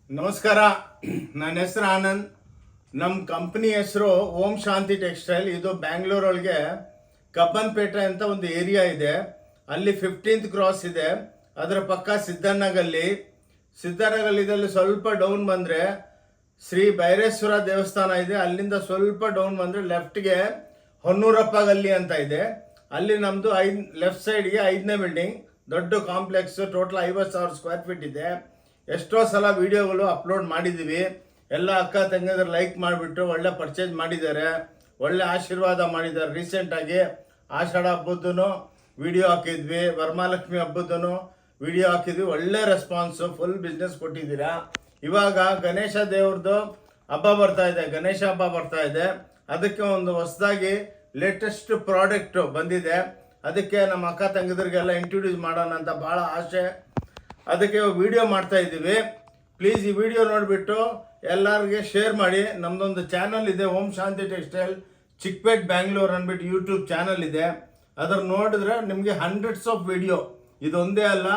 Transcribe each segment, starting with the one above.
ನಮಸ್ಕಾರ. ನನ್ನ ಹೆಸರು ಆನಂದ್. ನಮ್ಮ ಕಂಪ್ನಿ ಹೆಸರು ಓಂ ಶಾಂತಿ ಟೆಕ್ಸ್ಟೈಲ್. ಇದು ಬ್ಯಾಂಗ್ಳೂರೊಳಗೆ ಕಬ್ಬನ್ಪೇಟೆ ಅಂತ ಒಂದು ಏರಿಯಾ ಇದೆ. ಅಲ್ಲಿ 15th ಕ್ರಾಸ್ ಇದೆ. ಅದರ ಪಕ್ಕ ಸಿದ್ದನಗಲ್ಲಿದಲ್ಲಿ ಸ್ವಲ್ಪ ಡೌನ್ ಬಂದರೆ ಶ್ರೀ ಭೈರೇಶ್ವರ ದೇವಸ್ಥಾನ ಇದೆ. ಅಲ್ಲಿಂದ ಸ್ವಲ್ಪ ಡೌನ್ ಬಂದರೆ ಲೆಫ್ಟ್ಗೆ ಹೊನ್ನೂರಪ್ಪ ಗಲ್ಲಿ ಅಂತ ಇದೆ. ಅಲ್ಲಿ ನಮ್ಮದು ಲೆಫ್ಟ್ ಸೈಡ್ಗೆ 5ನೇ ಬಿಲ್ಡಿಂಗ್, ದೊಡ್ಡ ಕಾಂಪ್ಲೆಕ್ಸ್. ಟೋಟಲ್ 50,000 ಸ್ಕ್ವೇರ್ ಫೀಟ್ ಇದೆ. ಎಷ್ಟೋ ಸಲ ವಿಡಿಯೋಗಳು ಅಪ್ಲೋಡ್ ಮಾಡಿದ್ದೀವಿ. ಎಲ್ಲ ಅಕ್ಕ ತಂಗಿದ್ರು ಲೈಕ್ ಮಾಡಿಬಿಟ್ಟು ಒಳ್ಳೆ ಪರ್ಚೇಸ್ ಮಾಡಿದ್ದಾರೆ, ಒಳ್ಳೆ ಆಶೀರ್ವಾದ ಮಾಡಿದ್ದಾರೆ. ರೀಸೆಂಟಾಗಿ ಆಷಾಢ ಹಬ್ಬದ್ದು ವಿಡಿಯೋ ಹಾಕಿದ್ವಿ, ವರಮಹಾಲಕ್ಷ್ಮಿ ಹಬ್ಬದ್ದು ವಿಡಿಯೋ ಹಾಕಿದ್ವಿ. ಒಳ್ಳೆ ರೆಸ್ಪಾನ್ಸು, ಫುಲ್ ಬಿಸ್ನೆಸ್ ಕೊಟ್ಟಿದ್ದೀರಾ. ಇವಾಗ ಗಣೇಶ ದೇವ್ರದ್ದು ಹಬ್ಬ ಬರ್ತಾ ಇದೆ, ಗಣೇಶ ಹಬ್ಬ ಬರ್ತಾ ಇದೆ. ಅದಕ್ಕೆ ಒಂದು ಹೊಸದಾಗಿ ಲೇಟೆಸ್ಟ್ ಪ್ರಾಡಕ್ಟ್ ಬಂದಿದೆ. ಅದಕ್ಕೆ ನಮ್ಮ ಅಕ್ಕ ತಂಗಿದ್ರಿಗೆಲ್ಲ ಇಂಟ್ರೊಡ್ಯೂಸ್ ಮಾಡೋಣ ಅಂತ ಭಾಳ ಆಸೆ. ಅದಕ್ಕೆ ವಿಡಿಯೋ ಮಾಡ್ತಾ ಇದ್ದೀವಿ. ಪ್ಲೀಸ್ ಈ ವಿಡಿಯೋ ನೋಡಿಬಿಟ್ಟು ಎಲ್ಲರಿಗೆ ಶೇರ್ ಮಾಡಿ. ನಮ್ಮದೊಂದು ಚಾನಲ್ ಇದೆ, ಓಂ ಶಾಂತಿ ಟೆಕ್ಸ್ಟೈಲ್ ಚಿಕ್ಕಪೇಟ್ ಬ್ಯಾಂಗ್ಳೂರ್ ಅಂದ್ಬಿಟ್ಟು ಯೂಟ್ಯೂಬ್ ಚಾನಲ್ ಇದೆ. ಅದ್ರ ನೋಡಿದ್ರೆ ನಿಮಗೆ ಹಂಡ್ರೆಡ್ಸ್ ಆಫ್ ವಿಡಿಯೋ, ಇದೊಂದೇ ಅಲ್ಲ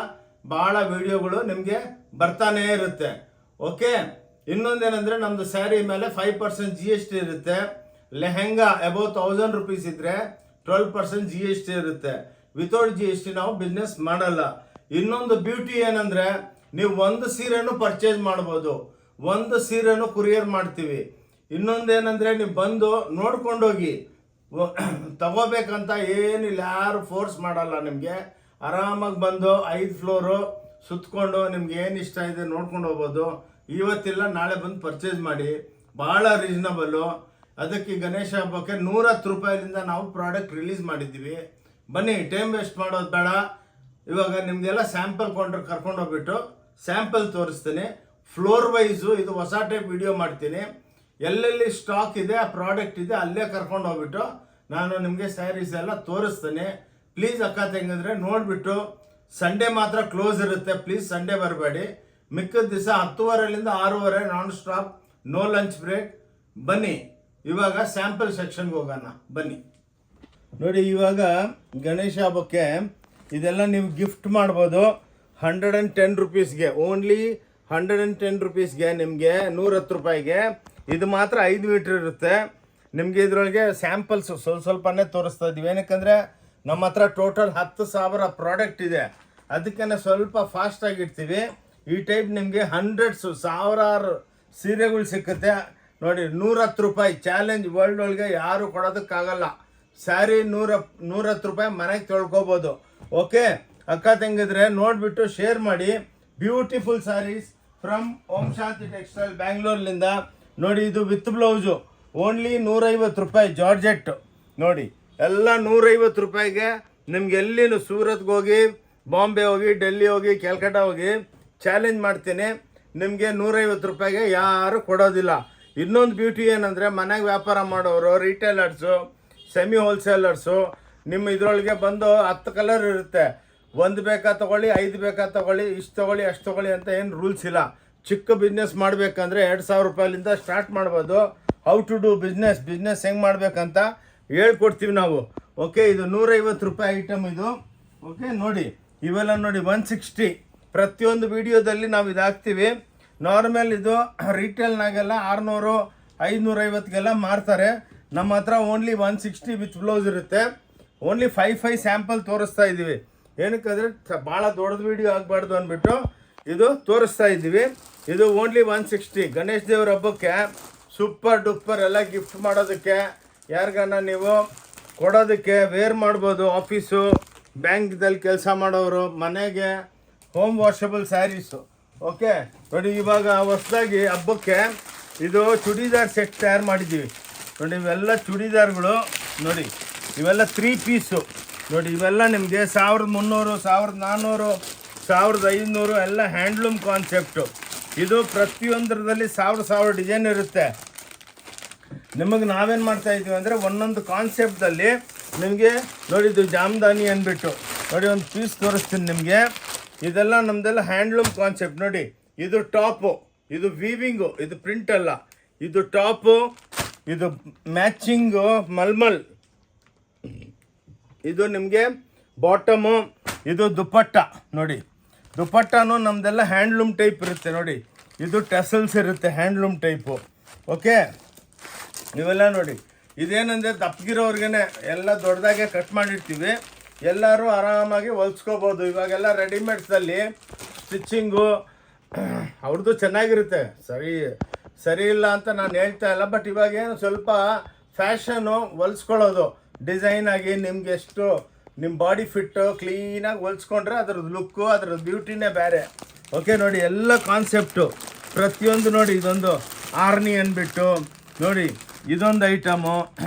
ಭಾಳ ವಿಡಿಯೋಗಳು ನಿಮಗೆ ಬರ್ತಾನೇ ಇರುತ್ತೆ. ಓಕೆ, ಇನ್ನೊಂದೇನೆಂದರೆ ನಮ್ಮದು ಸ್ಯಾರಿ ಮೇಲೆ 5% GST ಇರುತ್ತೆ. ಲೆಹೆಂಗಾ ಅಬೌವ್ 1000 ರೂಪೀಸ್ ಇದ್ದರೆ 12% GST ಇರುತ್ತೆ. ವಿತೌಟ್ GST ನಾವು ಬಿಸ್ನೆಸ್ ಮಾಡಲ್ಲ. ಇನ್ನೊಂದು ಬ್ಯೂಟಿ ಏನಂದರೆ, ನೀವು ಒಂದು ಸೀರೆನೂ ಪರ್ಚೇಸ್ ಮಾಡ್ಬೋದು, ಒಂದು ಸೀರೆನೂ ಕುರಿಯರ್ ಮಾಡ್ತೀವಿ. ಇನ್ನೊಂದೇನೆಂದರೆ, ನೀವು ಬಂದು ನೋಡ್ಕೊಂಡೋಗಿ ತಗೋಬೇಕಂತ ಏನಿಲ್ಲ, ಯಾರು ಫೋರ್ಸ್ ಮಾಡಲ್ಲ. ನಿಮಗೆ ಆರಾಮಾಗಿ ಬಂದು 5 ಫ್ಲೋರು ಸುತ್ತಕೊಂಡು ನಿಮ್ಗೆ ಏನು ಇಷ್ಟ ಇದೆ ನೋಡ್ಕೊಂಡು ಹೋಗ್ಬೋದು. ಇವತ್ತಿಲ್ಲ ನಾಳೆ ಬಂದು ಪರ್ಚೇಸ್ ಮಾಡಿ, ಭಾಳ ರೀಸನಬಲ್ಲು. ಅದಕ್ಕೆ ಗಣೇಶ ಹಬ್ಬಕ್ಕೆ 110 ರೂಪಾಯಿಲಿಂದ ನಾವು ಪ್ರಾಡಕ್ಟ್ ರಿಲೀಸ್ ಮಾಡಿದ್ದೀವಿ. ಬನ್ನಿ, ಟೈಮ್ ವೇಸ್ಟ್ ಮಾಡೋದು ಬೇಡ. ಇವಾಗ ನಿಮಗೆಲ್ಲ ಸ್ಯಾಂಪಲ್ ಕರ್ಕೊಂಡು ಹೋಗ್ಬಿಟ್ಟು ಸ್ಯಾಂಪಲ್ ತೋರಿಸ್ತೀನಿ. ಫ್ಲೋರ್ ವೈಸು ಇದು ಹೊಸ ಟೈಪ್ ವಿಡಿಯೋ ಮಾಡ್ತೀನಿ. ಎಲ್ಲೆಲ್ಲಿ ಸ್ಟಾಕ್ ಇದೆ, ಆ ಪ್ರಾಡಕ್ಟ್ ಇದೆ, ಅಲ್ಲೇ ಕರ್ಕೊಂಡು ಹೋಗ್ಬಿಟ್ಟು ನಾನು ನಿಮಗೆ ಸ್ಯಾರೀಸ್ ಎಲ್ಲ ತೋರಿಸ್ತೀನಿ. ಪ್ಲೀಸ್ ಅಕ್ಕ ತಂಗಿದ್ರೆ ನೋಡಿಬಿಟ್ಟು. ಸಂಡೇ ಮಾತ್ರ ಕ್ಲೋಸ್ ಇರುತ್ತೆ, ಪ್ಲೀಸ್ ಸಂಡೇ ಬರಬೇಡಿ. ಮಿಕ್ಕಿದ ದಿವಸ 10:30ರಿಂದ 6:30 non stop, no lunch break. ಬನ್ನಿ ಇವಾಗ ಸ್ಯಾಂಪಲ್ ಸೆಕ್ಷನ್ಗೆ ಹೋಗೋಣ, ಬನ್ನಿ. ನೋಡಿ, ಇವಾಗ ಗಣೇಶ ಹಬ್ಬಕ್ಕೆ ಇದೆಲ್ಲ ನೀವು ಗಿಫ್ಟ್ ಮಾಡ್ಬೋದು. 110 ರೂಪೀಸ್ಗೆ, ಓನ್ಲಿ 110 ರೂಪೀಸ್ಗೆ ನಿಮಗೆ 110 ರೂಪಾಯಿಗೆ. ಇದು ಮಾತ್ರ 5 ಮೀಟ್ರ್ ಇರುತ್ತೆ. ನಿಮಗೆ ಇದರೊಳಗೆ ಸ್ಯಾಂಪಲ್ಸು ಸ್ವಲ್ಪನೇ ತೋರಿಸ್ತಾ ಇದ್ದೀವಿ. ಏನಕ್ಕಂದರೆ ನಮ್ಮ ಹತ್ರ ಟೋಟಲ್ 10,000 ಪ್ರಾಡಕ್ಟ್ ಇದೆ. ಅದಕ್ಕೆ ಸ್ವಲ್ಪ ಫಾಸ್ಟಾಗಿ ಇಡ್ತೀವಿ. ಈ ಟೈಪ್ ನಿಮಗೆ ಹಂಡ್ರೆಡ್ಸು, ಸಾವಿರಾರು ಸೀರೆಗಳು ಸಿಕ್ಕುತ್ತೆ. ನೋಡಿ, 110 ರೂಪಾಯಿ ಚಾಲೆಂಜ್. ವರ್ಲ್ಡ್ ಒಳಗೆ ಯಾರು ಕೊಡೋದಕ್ಕಾಗಲ್ಲ. ಸ್ಯಾರಿ 110 ರೂಪಾಯಿ ಮನೆಗೆ ತೊಳ್ಕೊಬೋದು. ಓಕೆ, ಅಕ್ಕ ತಂಗಿದ್ರೆ ನೋಡಿಬಿಟ್ಟು ಶೇರ್ ಮಾಡಿ. Beautiful saris from Om Shanti textile ಬ್ಯಾಂಗ್ಳೂರ್ಲಿಂದ. ನೋಡಿ, ಇದು ವಿತ್ ಬ್ಲೌಸು ಓನ್ಲಿ 150 ರೂಪಾಯಿ ಜಾರ್ಜೆಟ್. ನೋಡಿ, ಎಲ್ಲ 150 ರೂಪಾಯಿಗೆ. ನಿಮ್ಗೆ ಎಲ್ಲಿನೂ ಸೂರತ್ಗೆ ಹೋಗಿ, ಬಾಂಬೆ ಹೋಗಿ, ಡೆಲ್ಲಿ ಹೋಗಿ, ಕ್ಯಾಲ್ಕಟಾ ಹೋಗಿ ಚಾಲೆಂಜ್ ಮಾಡ್ತೀನಿ. ನಿಮಗೆ 150 ರೂಪಾಯಿಗೆ ಯಾರು ಕೊಡೋದಿಲ್ಲ. ಇನ್ನೊಂದು ಬ್ಯೂಟಿ ಏನಂದರೆ, ಮನೆಗೆ ವ್ಯಾಪಾರ ಮಾಡೋರು, ರಿಟೇಲರ್ಸು, ಸೆಮಿ ಹೋಲ್ಸೇಲರ್ಸು, ನಿಮ್ಮ ಇದರೊಳಗೆ ಬಂದು 10 ಕಲರ್ ಇರುತ್ತೆ. 1 ಬೇಕಾ ತೊಗೊಳ್ಳಿ, 5 ಬೇಕಾ ತೊಗೊಳ್ಳಿ, ಇಷ್ಟು ತೊಗೊಳ್ಳಿ, ಅಷ್ಟು ತೊಗೊಳ್ಳಿ ಅಂತ ಏನು ರೂಲ್ಸ್ ಇಲ್ಲ. ಚಿಕ್ಕ ಬಿಸ್ನೆಸ್ ಮಾಡಬೇಕಂದ್ರೆ 2,000 ರೂಪಾಯಿಲಿಂದ ಸ್ಟಾರ್ಟ್ ಮಾಡ್ಬೋದು. ಹೌ ಟು ಡೂ ಬಿಸ್ನೆಸ್ ಹೆಂಗೆ ಮಾಡಬೇಕಂತ ಹೇಳ್ಕೊಡ್ತೀವಿ ನಾವು. ಓಕೆ, ಇದು 150 ರೂಪಾಯಿ ಐಟಮ್ ಇದು. ಓಕೆ, ನೋಡಿ ಇವೆಲ್ಲ ನೋಡಿ 160. ಪ್ರತಿಯೊಂದು ವಿಡಿಯೋದಲ್ಲಿ ನಾವು ಇದು ಹಾಕ್ತೀವಿ. ನಾರ್ಮಲ್ ಇದು ರಿಟೇಲ್ನಾಗೆಲ್ಲ 600, 550ಗೆಲ್ಲ ಮಾರ್ತಾರೆ. ನಮ್ಮ ಹತ್ರ ಓನ್ಲಿ 160 ವಿತ್ ಬ್ಲೌಸ್ ಇರುತ್ತೆ. ಓನ್ಲಿ 5 ಸ್ಯಾಂಪಲ್ ತೋರಿಸ್ತಾ ಇದ್ದೀವಿ. ಏನಕ್ಕಂದರೆ ಭಾಳ ದೊಡ್ಡದು ವಿಡಿಯೋ ಆಗಬಾರ್ದು ಅಂದ್ಬಿಟ್ಟು ಇದು ತೋರಿಸ್ತಾ ಇದ್ದೀವಿ. ಇದು ಓನ್ಲಿ 160. ಗಣೇಶ ದೇವ್ರ ಹಬ್ಬಕ್ಕೆ ಸೂಪರ್ ಡೂಪರ್ ಎಲ್ಲ ಗಿಫ್ಟ್ ಮಾಡೋದಕ್ಕೆ, ಯಾರಿಗಾನ ನೀವು ಕೊಡೋದಕ್ಕೆ ವೇರ್ ಮಾಡ್ಬೋದು. ಆಫೀಸು, ಬ್ಯಾಂಕ್ದಲ್ಲಿ ಕೆಲಸ ಮಾಡೋರು, ಮನೆಗೆ ಹೋಮ್ ವಾಷಬಲ್ ಸ್ಯಾರೀಸು. ಓಕೆ, ನೋಡಿ ಇವಾಗ ಹೊಸದಾಗಿ ಹಬ್ಬಕ್ಕೆ ಇದು ಚೂಡಿದಾರ್ ಸೆಟ್ ತಯಾರು ಮಾಡಿದ್ದೀವಿ. ನೋಡಿ, ಇವೆಲ್ಲ ಚೂಡಿದಾರ್ಗಳು. ನೋಡಿ, ಇವೆಲ್ಲ 3 ಪೀಸು. ನೋಡಿ, ಇವೆಲ್ಲ ನಿಮಗೆ 1300, 1400, 1500 ಎಲ್ಲ ಹ್ಯಾಂಡ್ಲೂಮ್ ಕಾನ್ಸೆಪ್ಟು. ಇದು ಪ್ರತಿಯೊಂದರಲ್ಲಿ 1000 ಡಿಸೈನ್ ಇರುತ್ತೆ. ನಿಮಗೆ ನಾವೇನು ಮಾಡ್ತಾ ಇದ್ದೀವಿ ಅಂದರೆ, ಒಂದೊಂದು ಕಾನ್ಸೆಪ್ಟಲ್ಲಿ ನಿಮಗೆ ನೋಡಿ, ಇದು ಜಾಮ್ದಾನಿ ಅಂದ್ಬಿಟ್ಟು ನೋಡಿ ಒಂದು ಪೀಸ್ ತೋರಿಸ್ತೀನಿ ನಿಮಗೆ. ಇದೆಲ್ಲ ನಮ್ಮದೆಲ್ಲ ಹ್ಯಾಂಡ್ಲೂಮ್ ಕಾನ್ಸೆಪ್ಟ್. ನೋಡಿ, ಇದು ಟಾಪು, ಇದು ವೀವಿಂಗು, ಇದು ಪ್ರಿಂಟ್ ಅಲ್ಲ, ಇದು ಟಾಪು, ಇದು ಮ್ಯಾಚಿಂಗು ಮಲ್ಮಲ್, ಇದು ನಿಮಗೆ ಬಾಟಮು, ಇದು ದುಪ್ಪಟ್ಟ. ನೋಡಿ, ದುಪ್ಪಟ್ಟನೂ ನಮ್ಮದೆಲ್ಲ ಹ್ಯಾಂಡ್ಲೂಮ್ ಟೈಪ್ ಇರುತ್ತೆ. ನೋಡಿ, ಇದು ಟೆಸಲ್ಸ್ ಇರುತ್ತೆ, ಹ್ಯಾಂಡ್ಲೂಮ್ ಟೈಪು. ಓಕೆ, ಇವೆಲ್ಲ ನೋಡಿ, ಇದೇನಂದರೆ ದಪ್ಪಗಿರೋರ್ಗೆ ಎಲ್ಲ ದೊಡ್ಡದಾಗೆ ಕಟ್ ಮಾಡಿರ್ತೀವಿ, ಎಲ್ಲರೂ ಆರಾಮಾಗಿ ಹೊಲ್ಸ್ಕೋಬೋದು. ಇವಾಗೆಲ್ಲ ರೆಡಿಮೇಡ್ಸಲ್ಲಿ ಸ್ಟಿಚ್ಚಿಂಗು ಅವ್ರದ್ದು ಚೆನ್ನಾಗಿರುತ್ತೆ, ಸರಿ ಇಲ್ಲ ಅಂತ ನಾನು ಹೇಳ್ತಾ ಇಲ್ಲ. ಬಟ್ ಇವಾಗೇನು ಸ್ವಲ್ಪ ಫ್ಯಾಷನು ಹೊಲ್ಸ್ಕೊಳ್ಳೋದು ಡಿಸೈನ್ ಆಗಿ, ನಿಮ್ಗೆ ಎಷ್ಟು ನಿಮ್ಮ ಬಾಡಿ ಫಿಟ್ಟು ಕ್ಲೀನಾಗಿ ಹೊಲ್ಸ್ಕೊಂಡ್ರೆ ಅದ್ರದ್ದು ಲುಕ್ಕು, ಅದ್ರದ್ದು ಬ್ಯೂಟಿನೇ ಬೇರೆ. ಓಕೆ ನೋಡಿ, ಎಲ್ಲ ಕಾನ್ಸೆಪ್ಟು ಪ್ರತಿಯೊಂದು ನೋಡಿ. ಇದೊಂದು ಆರ್ನಿ ಅಂದ್ಬಿಟ್ಟು ನೋಡಿ, ಇದೊಂದು ಐಟಮು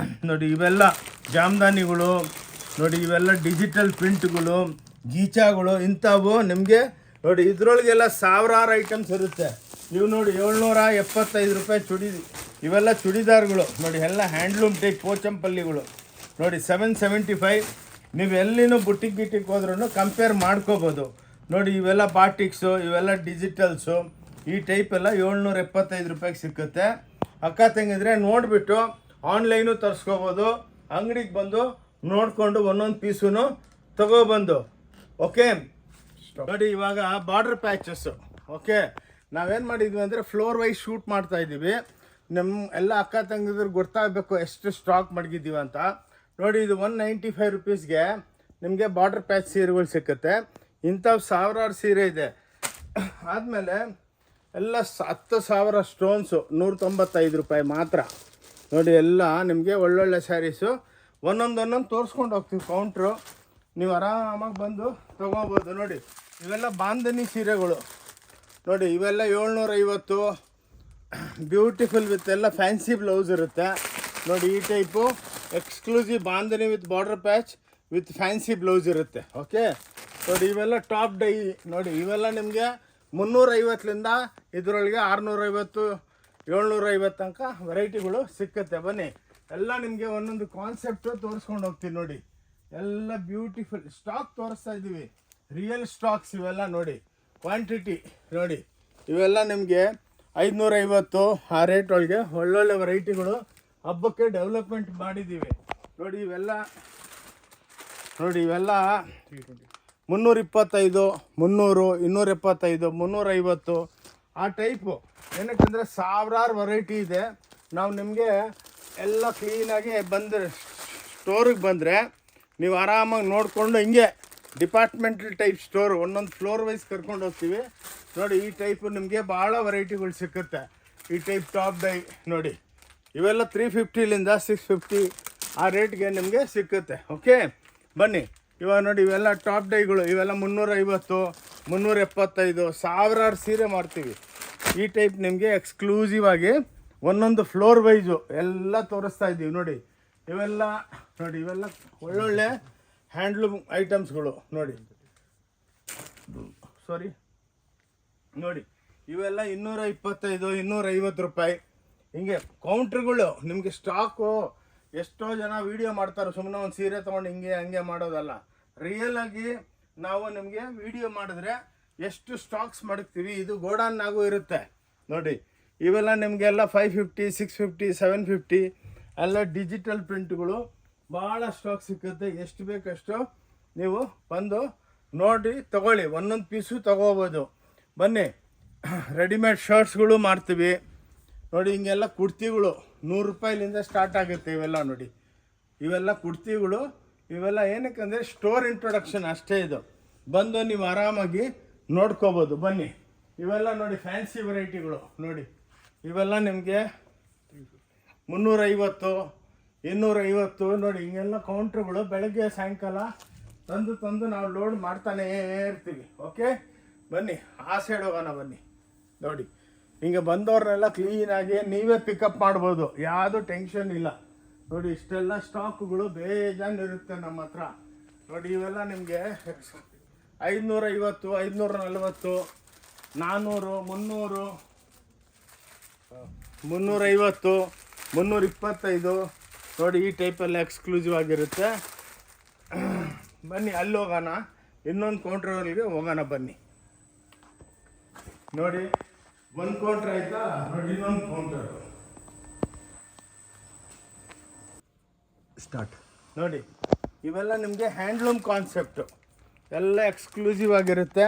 ನೋಡಿ. ಇವೆಲ್ಲ ಜಾಮ್ದಾನಿಗಳು ನೋಡಿ, ಇವೆಲ್ಲ ಡಿಜಿಟಲ್ ಪ್ರಿಂಟ್ಗಳು, ಗೀಚಾಗಳು, ಇಂಥವು ನಿಮಗೆ ನೋಡಿ. ಇದ್ರೊಳಗೆಲ್ಲ ಸಾವಿರಾರು ಐಟಮ್ಸ್ ಇರುತ್ತೆ. ಇವು ನೋಡಿ 775 ರೂಪಾಯಿ ಇವೆಲ್ಲ ಚೂಡಿದಾರ್ಗಳು ನೋಡಿ, ಎಲ್ಲ ಹ್ಯಾಂಡ್ಲೂಮ್ ಟೈಪ್ ಪೋಚಂಪಲ್ಲಿಗಳು ನೋಡಿ. 775. ನೀವು ಎಲ್ಲಿನೂ ಬುಟ್ಟಿಗೆ ಹೋದ್ರೂ ಕಂಪೇರ್ ಮಾಡ್ಕೋಬೋದು ನೋಡಿ. ಇವೆಲ್ಲ ಬಾಟಿಕ್ಸು, ಇವೆಲ್ಲ ಡಿಜಿಟಲ್ಸು, ಈ ಟೈಪ್ ಎಲ್ಲ 775 ರೂಪಾಯಿಗೆ ಸಿಕ್ಕುತ್ತೆ. ಅಕ್ಕ ತಂಗಿದ್ರೆ ನೋಡಿಬಿಟ್ಟು ಆನ್ಲೈನು ತರಿಸ್ಕೋಬೋದು, ಅಂಗಡಿಗೆ ಬಂದು ನೋಡಿಕೊಂಡು ಒಂದೊಂದು ಪೀಸು ತಗೊಬಂದು. ಓಕೆ ನೋಡಿ, ಇವಾಗ ಬಾರ್ಡರ್ ಪ್ಯಾಚಸ್ಸು. ಓಕೆ, ನಾವೇನು ಮಾಡಿದ್ವಿ ಅಂದರೆ ಫ್ಲೋರ್ ವೈಸ್ ಶೂಟ್ ಮಾಡ್ತಾಯಿದ್ದೀವಿ. ನಮ್ಮ ಎಲ್ಲ ಅಕ್ಕ ತಂಗಿದ್ರಿಗೆ ಗೊತ್ತಾಗಬೇಕು ಎಷ್ಟು ಸ್ಟಾಕ್ ಮಡಗಿದ್ದೀವಿ ಅಂತ ನೋಡಿ. ಇದು 195 ರೂಪೀಸ್ಗೆ ನಿಮಗೆ ಬಾರ್ಡರ್ ಪ್ಯಾಚ್ ಸೀರೆಗಳು ಸಿಕ್ಕುತ್ತೆ. ಇಂಥವು ಸಾವಿರಾರು ಸೀರೆ ಇದೆ. ಆದಮೇಲೆ ಎಲ್ಲ 10,000 ಸ್ಟೋನ್ಸು 195 ರೂಪಾಯಿ ಮಾತ್ರ ನೋಡಿ. ಎಲ್ಲ ನಿಮಗೆ ಒಳ್ಳೊಳ್ಳೆ ಸ್ಯಾರೀಸು ಒಂದೊಂದು ತೋರಿಸ್ಕೊಂಡು ಹೋಗ್ತೀವಿ ಕೌಂಟ್ರು. ನೀವು ಆರಾಮಾಗಿ ಬಂದು ತೊಗೋಬೋದು ನೋಡಿ. ಇವೆಲ್ಲ ಬಾಂಧನಿ ಸೀರೆಗಳು ನೋಡಿ, ಇವೆಲ್ಲ 750. ಬ್ಯೂಟಿಫುಲ್ ವಿತ್ ಎಲ್ಲ ಫ್ಯಾನ್ಸಿ ಬ್ಲೌಸ್ ಇರುತ್ತೆ ನೋಡಿ. ಈ type exclusive bandhani with border patch with fancy blouse ಇರುತ್ತೆ. ಓಕೆ ನೋಡಿ, ಇವೆಲ್ಲ ಟಾಪ್ ಡೈ ನೋಡಿ. ಇವೆಲ್ಲ ನಿಮಗೆ 350ಲಿಂದ ಇದರೊಳಗೆ 650, 750 ತನಕ ವೆರೈಟಿಗಳು ಸಿಕ್ಕುತ್ತೆ. ಬನ್ನಿ, ಎಲ್ಲ ನಿಮಗೆ ಒಂದೊಂದು ಕಾನ್ಸೆಪ್ಟು ತೋರಿಸ್ಕೊಂಡು ಹೋಗ್ತೀನಿ ನೋಡಿ. ಎಲ್ಲ ಬ್ಯೂಟಿಫುಲ್ ಸ್ಟಾಕ್ ತೋರಿಸ್ತಾ ಇದ್ದೀವಿ, ರಿಯಲ್ ಸ್ಟಾಕ್ಸ್ ಇವೆಲ್ಲ ನೋಡಿ. ಕ್ವಾಂಟಿಟಿ ನೋಡಿ, ಇವೆಲ್ಲ ನಿಮಗೆ 550 ಆ ರೇಟ್ ಒಳಗೆ ಒಳ್ಳೊಳ್ಳೆ ವೆರೈಟಿಗಳು ಹಬ್ಬಕ್ಕೆ ಡೆವಲಪ್ಮೆಂಟ್ ಮಾಡಿದ್ದೀವಿ ನೋಡಿ. ಇವೆಲ್ಲ ನೋಡಿ, ಇವೆಲ್ಲ 325, 300, 275, 350 ಆ ಟೈಪು. ಏನಕ್ಕೆಂದರೆ ಸಾವಿರಾರು ವೆರೈಟಿ ಇದೆ. ನಾವು ನಿಮಗೆ ಎಲ್ಲ ಕ್ಲೀನಾಗಿ ಬಂದರೆ ಸ್ಟೋರಿಗೆ ಬಂದರೆ ನೀವು ಆರಾಮಾಗಿ ನೋಡಿಕೊಂಡು ಹಿಂಗೆ ಡಿಪಾರ್ಟ್ಮೆಂಟಲ್ ಟೈಪ್ ಸ್ಟೋರು ಒಂದೊಂದು ಫ್ಲೋರ್ ವೈಸ್ ಕರ್ಕೊಂಡು ಹೋಗ್ತೀವಿ ನೋಡಿ. ಈ ಟೈಪು ನಿಮಗೆ ಭಾಳ ವೆರೈಟಿಗಳು ಸಿಕ್ಕುತ್ತೆ. ಈ ಟೈಪ್ ಟಾಪ್ ಡೈ ನೋಡಿ, ಇವೆಲ್ಲ 350ಲಿಂದ 650 ಆ ರೇಟ್ಗೆ ನಿಮಗೆ ಸಿಕ್ಕುತ್ತೆ. ಓಕೆ ಬನ್ನಿ, ಇವಾಗ ನೋಡಿ, ಇವೆಲ್ಲ ಟಾಪ್ ಡೈಗಳು. ಇವೆಲ್ಲ 350, 375, ಸಾವಿರಾರು ಸೀರೆ ಮಾಡ್ತೀವಿ. ಈ ಟೈಪ್ ನಿಮಗೆ ಎಕ್ಸ್ಕ್ಲೂಸಿವ್ ಆಗಿ ಒಂದೊಂದು ಫ್ಲೋರ್ ವೈಸು ಎಲ್ಲ ತೋರಿಸ್ತಾ ಇದ್ದೀವಿ ನೋಡಿ. ಇವೆಲ್ಲ ನೋಡಿ, ಇವೆಲ್ಲ ಒಳ್ಳೊಳ್ಳೆ ಹ್ಯಾಂಡ್ಲೂಮ್ ಐಟಮ್ಸ್ಗಳು ನೋಡಿ. ನೋಡಿ, ಇವೆಲ್ಲ 225, 250 ರೂಪಾಯಿ ಹಿಂಗೆ ಕೌಂಟ್ರುಗಳು. ನಿಮಗೆ ಸ್ಟಾಕು ಎಷ್ಟೋ ಜನ ವೀಡಿಯೋ ಮಾಡ್ತಾರೆ, ಸುಮ್ಮನೆ ಒಂದು ಸೀರೆ ತೊಗೊಂಡು ಹಿಂಗೆ ಹಂಗೆ ಮಾಡೋದಲ್ಲ. ರಿಯಲಾಗಿ ನಾವು ನಿಮಗೆ ವೀಡಿಯೋ ಮಾಡಿದ್ರೆ ಎಷ್ಟು ಸ್ಟಾಕ್ಸ್ ಮಡಗ್ತೀವಿ, ಇದು ಗೋಡಾನ್ನಾಗೂ ಇರುತ್ತೆ ನೋಡಿ. ಇವೆಲ್ಲ ನಿಮಗೆಲ್ಲ 550, 650, 750 ಎಲ್ಲ ಡಿಜಿಟಲ್ ಪ್ರಿಂಟ್ಗಳು ಭಾಳ ಸ್ಟಾಕ್ ಸಿಕ್ಕುತ್ತೆ. ಎಷ್ಟು ಬೇಕಷ್ಟು ನೀವು ಬಂದು ನೋಡಿ ತಗೊಳ್ಳಿ, ಒಂದೊಂದು ಪೀಸು ತಗೋಬೋದು. ಬನ್ನಿ, ರೆಡಿಮೇಡ್ ಶರ್ಟ್ಸ್ಗಳು ಮಾಡ್ತೀವಿ ನೋಡಿ. ಹಿಂಗೆಲ್ಲ ಕುರ್ತಿಗಳು 100 ರೂಪಾಯಿಲಿಂದ ಸ್ಟಾರ್ಟ್ ಆಗುತ್ತೆ. ಇವೆಲ್ಲ ನೋಡಿ, ಇವೆಲ್ಲ ಕುರ್ತಿಗಳು. ಇವೆಲ್ಲ ಏನಕ್ಕಂದರೆ ಸ್ಟೋರ್ ಇಂಟ್ರೊಡಕ್ಷನ್ ಅಷ್ಟೇ. ಇದು ಬಂದು ನೀವು ಆರಾಮಾಗಿ ನೋಡ್ಕೋಬೋದು. ಬನ್ನಿ, ಇವೆಲ್ಲ ನೋಡಿ ಫ್ಯಾನ್ಸಿ ವೆರೈಟಿಗಳು ನೋಡಿ. ಇವೆಲ್ಲ ನಿಮಗೆ 350, 250 ನೋಡಿ. ಹಿಂಗೆಲ್ಲ ಕೌಂಟ್ರುಗಳು ಬೆಳಗ್ಗೆ ಸಾಯಂಕಾಲ ತಂದು ನಾವು ಲೋಡ್ ಮಾಡ್ತಾನೇ ಇರ್ತೀವಿ. ಓಕೆ ಬನ್ನಿ, ಆ ಸೈಡ್ ಹೋಗೋಣ. ಬನ್ನಿ ನೋಡಿ, ಹಿಂಗೆ ಬಂದವ್ರನ್ನೆಲ್ಲ ಕ್ಲೀನಾಗಿ ನೀವೇ ಪಿಕಪ್ ಮಾಡ್ಬೋದು, ಯಾವುದು ಟೆನ್ಷನ್ ಇಲ್ಲ ನೋಡಿ. ಇಷ್ಟೆಲ್ಲ ಸ್ಟಾಕುಗಳು ಬೇಜಾನ್ ಇರುತ್ತೆ ನಮ್ಮ ಹತ್ರ ನೋಡಿ. ಇವೆಲ್ಲ ನಿಮಗೆ 550, 540, 400, 300, 350, 325 ನೋಡಿ. ಈ ಟೈಪೆಲ್ಲ ಎಕ್ಸ್ಕ್ಲೂಸಿವ್ ಆಗಿರುತ್ತೆ. ಬನ್ನಿ, ಅಲ್ಲಿ ಹೋಗೋಣ, ಇನ್ನೊಂದು ಕೌಂಟ್ರವರೆಗೆ ಹೋಗೋಣ. ಬನ್ನಿ ನೋಡಿ, ಒಂದು ಕೌಂಟ್ರ್ ಆಯಿತಾ ನೋಡಿ, ಇನ್ನೊಂದು ಕೌಂಟರ್ ಸ್ಟಾರ್ಟ್ ನೋಡಿ. ಇವೆಲ್ಲ ನಿಮಗೆ ಹ್ಯಾಂಡ್ಲೂಮ್ ಕಾನ್ಸೆಪ್ಟು ಎಲ್ಲ ಎಕ್ಸ್ಕ್ಲೂಸಿವ್ ಆಗಿರುತ್ತೆ.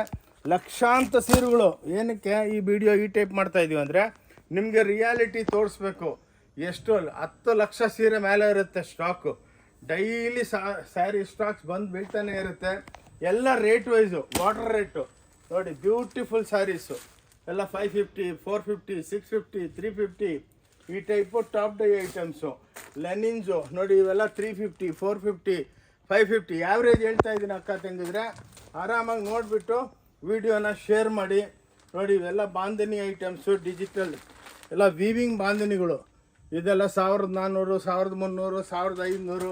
ಲಕ್ಷಾಂತರ ಸೀರೆಗಳು. ಏನಕ್ಕೆ ಈ ವಿಡಿಯೋ ಈ ಟೈಪ್ ಮಾಡ್ತಾ ಇದೀವಿ ಅಂದರೆ ನಿಮಗೆ ರಿಯಾಲಿಟಿ ತೋರಿಸ್ಬೇಕು. ಎಷ್ಟು 10 ಲಕ್ಷ ಸೀರೆ ಮೇಲೆ ಇರುತ್ತೆ ಸ್ಟಾಕು. ಡೈಲಿ ಸ್ಯಾರಿ ಸ್ಟಾಕ್ಸ್ ಬಂದು ಬೀಳ್ತಾನೆ ಇರುತ್ತೆ. ಎಲ್ಲ ರೇಟ್ ವೈಸು, ವಾಟರ್ ರೇಟು ನೋಡಿ. ಬ್ಯೂಟಿಫುಲ್ ಸ್ಯಾರೀಸು ಎಲ್ಲ 550, 450, 650, 350 ಈ ಟೈಪು ಟಾಪ್ ಡೈ ಐಟಮ್ಸು. ಲೆನಿನ್ಸು ನೋಡಿ, ಇವೆಲ್ಲ 350, 450, 550 ಆ್ಯಾವ್ರೇಜ್ ಹೇಳ್ತಾ ಇದ್ದೀನಿ ಅಕ್ಕ ತಂಗಿದ್ರೆ. ಆರಾಮಾಗಿ ನೋಡಿಬಿಟ್ಟು ವಿಡಿಯೋನ ಶೇರ್ ಮಾಡಿ. ನೋಡಿ ಇವೆಲ್ಲ ಬಾಂಧನಿ ಐಟಮ್ಸು, ಡಿಜಿಟಲ್ ಎಲ್ಲ ವೀವಿಂಗ್ ಬಾಂಧನಿಗಳು. ಇದೆಲ್ಲ 1400, 1300, 1500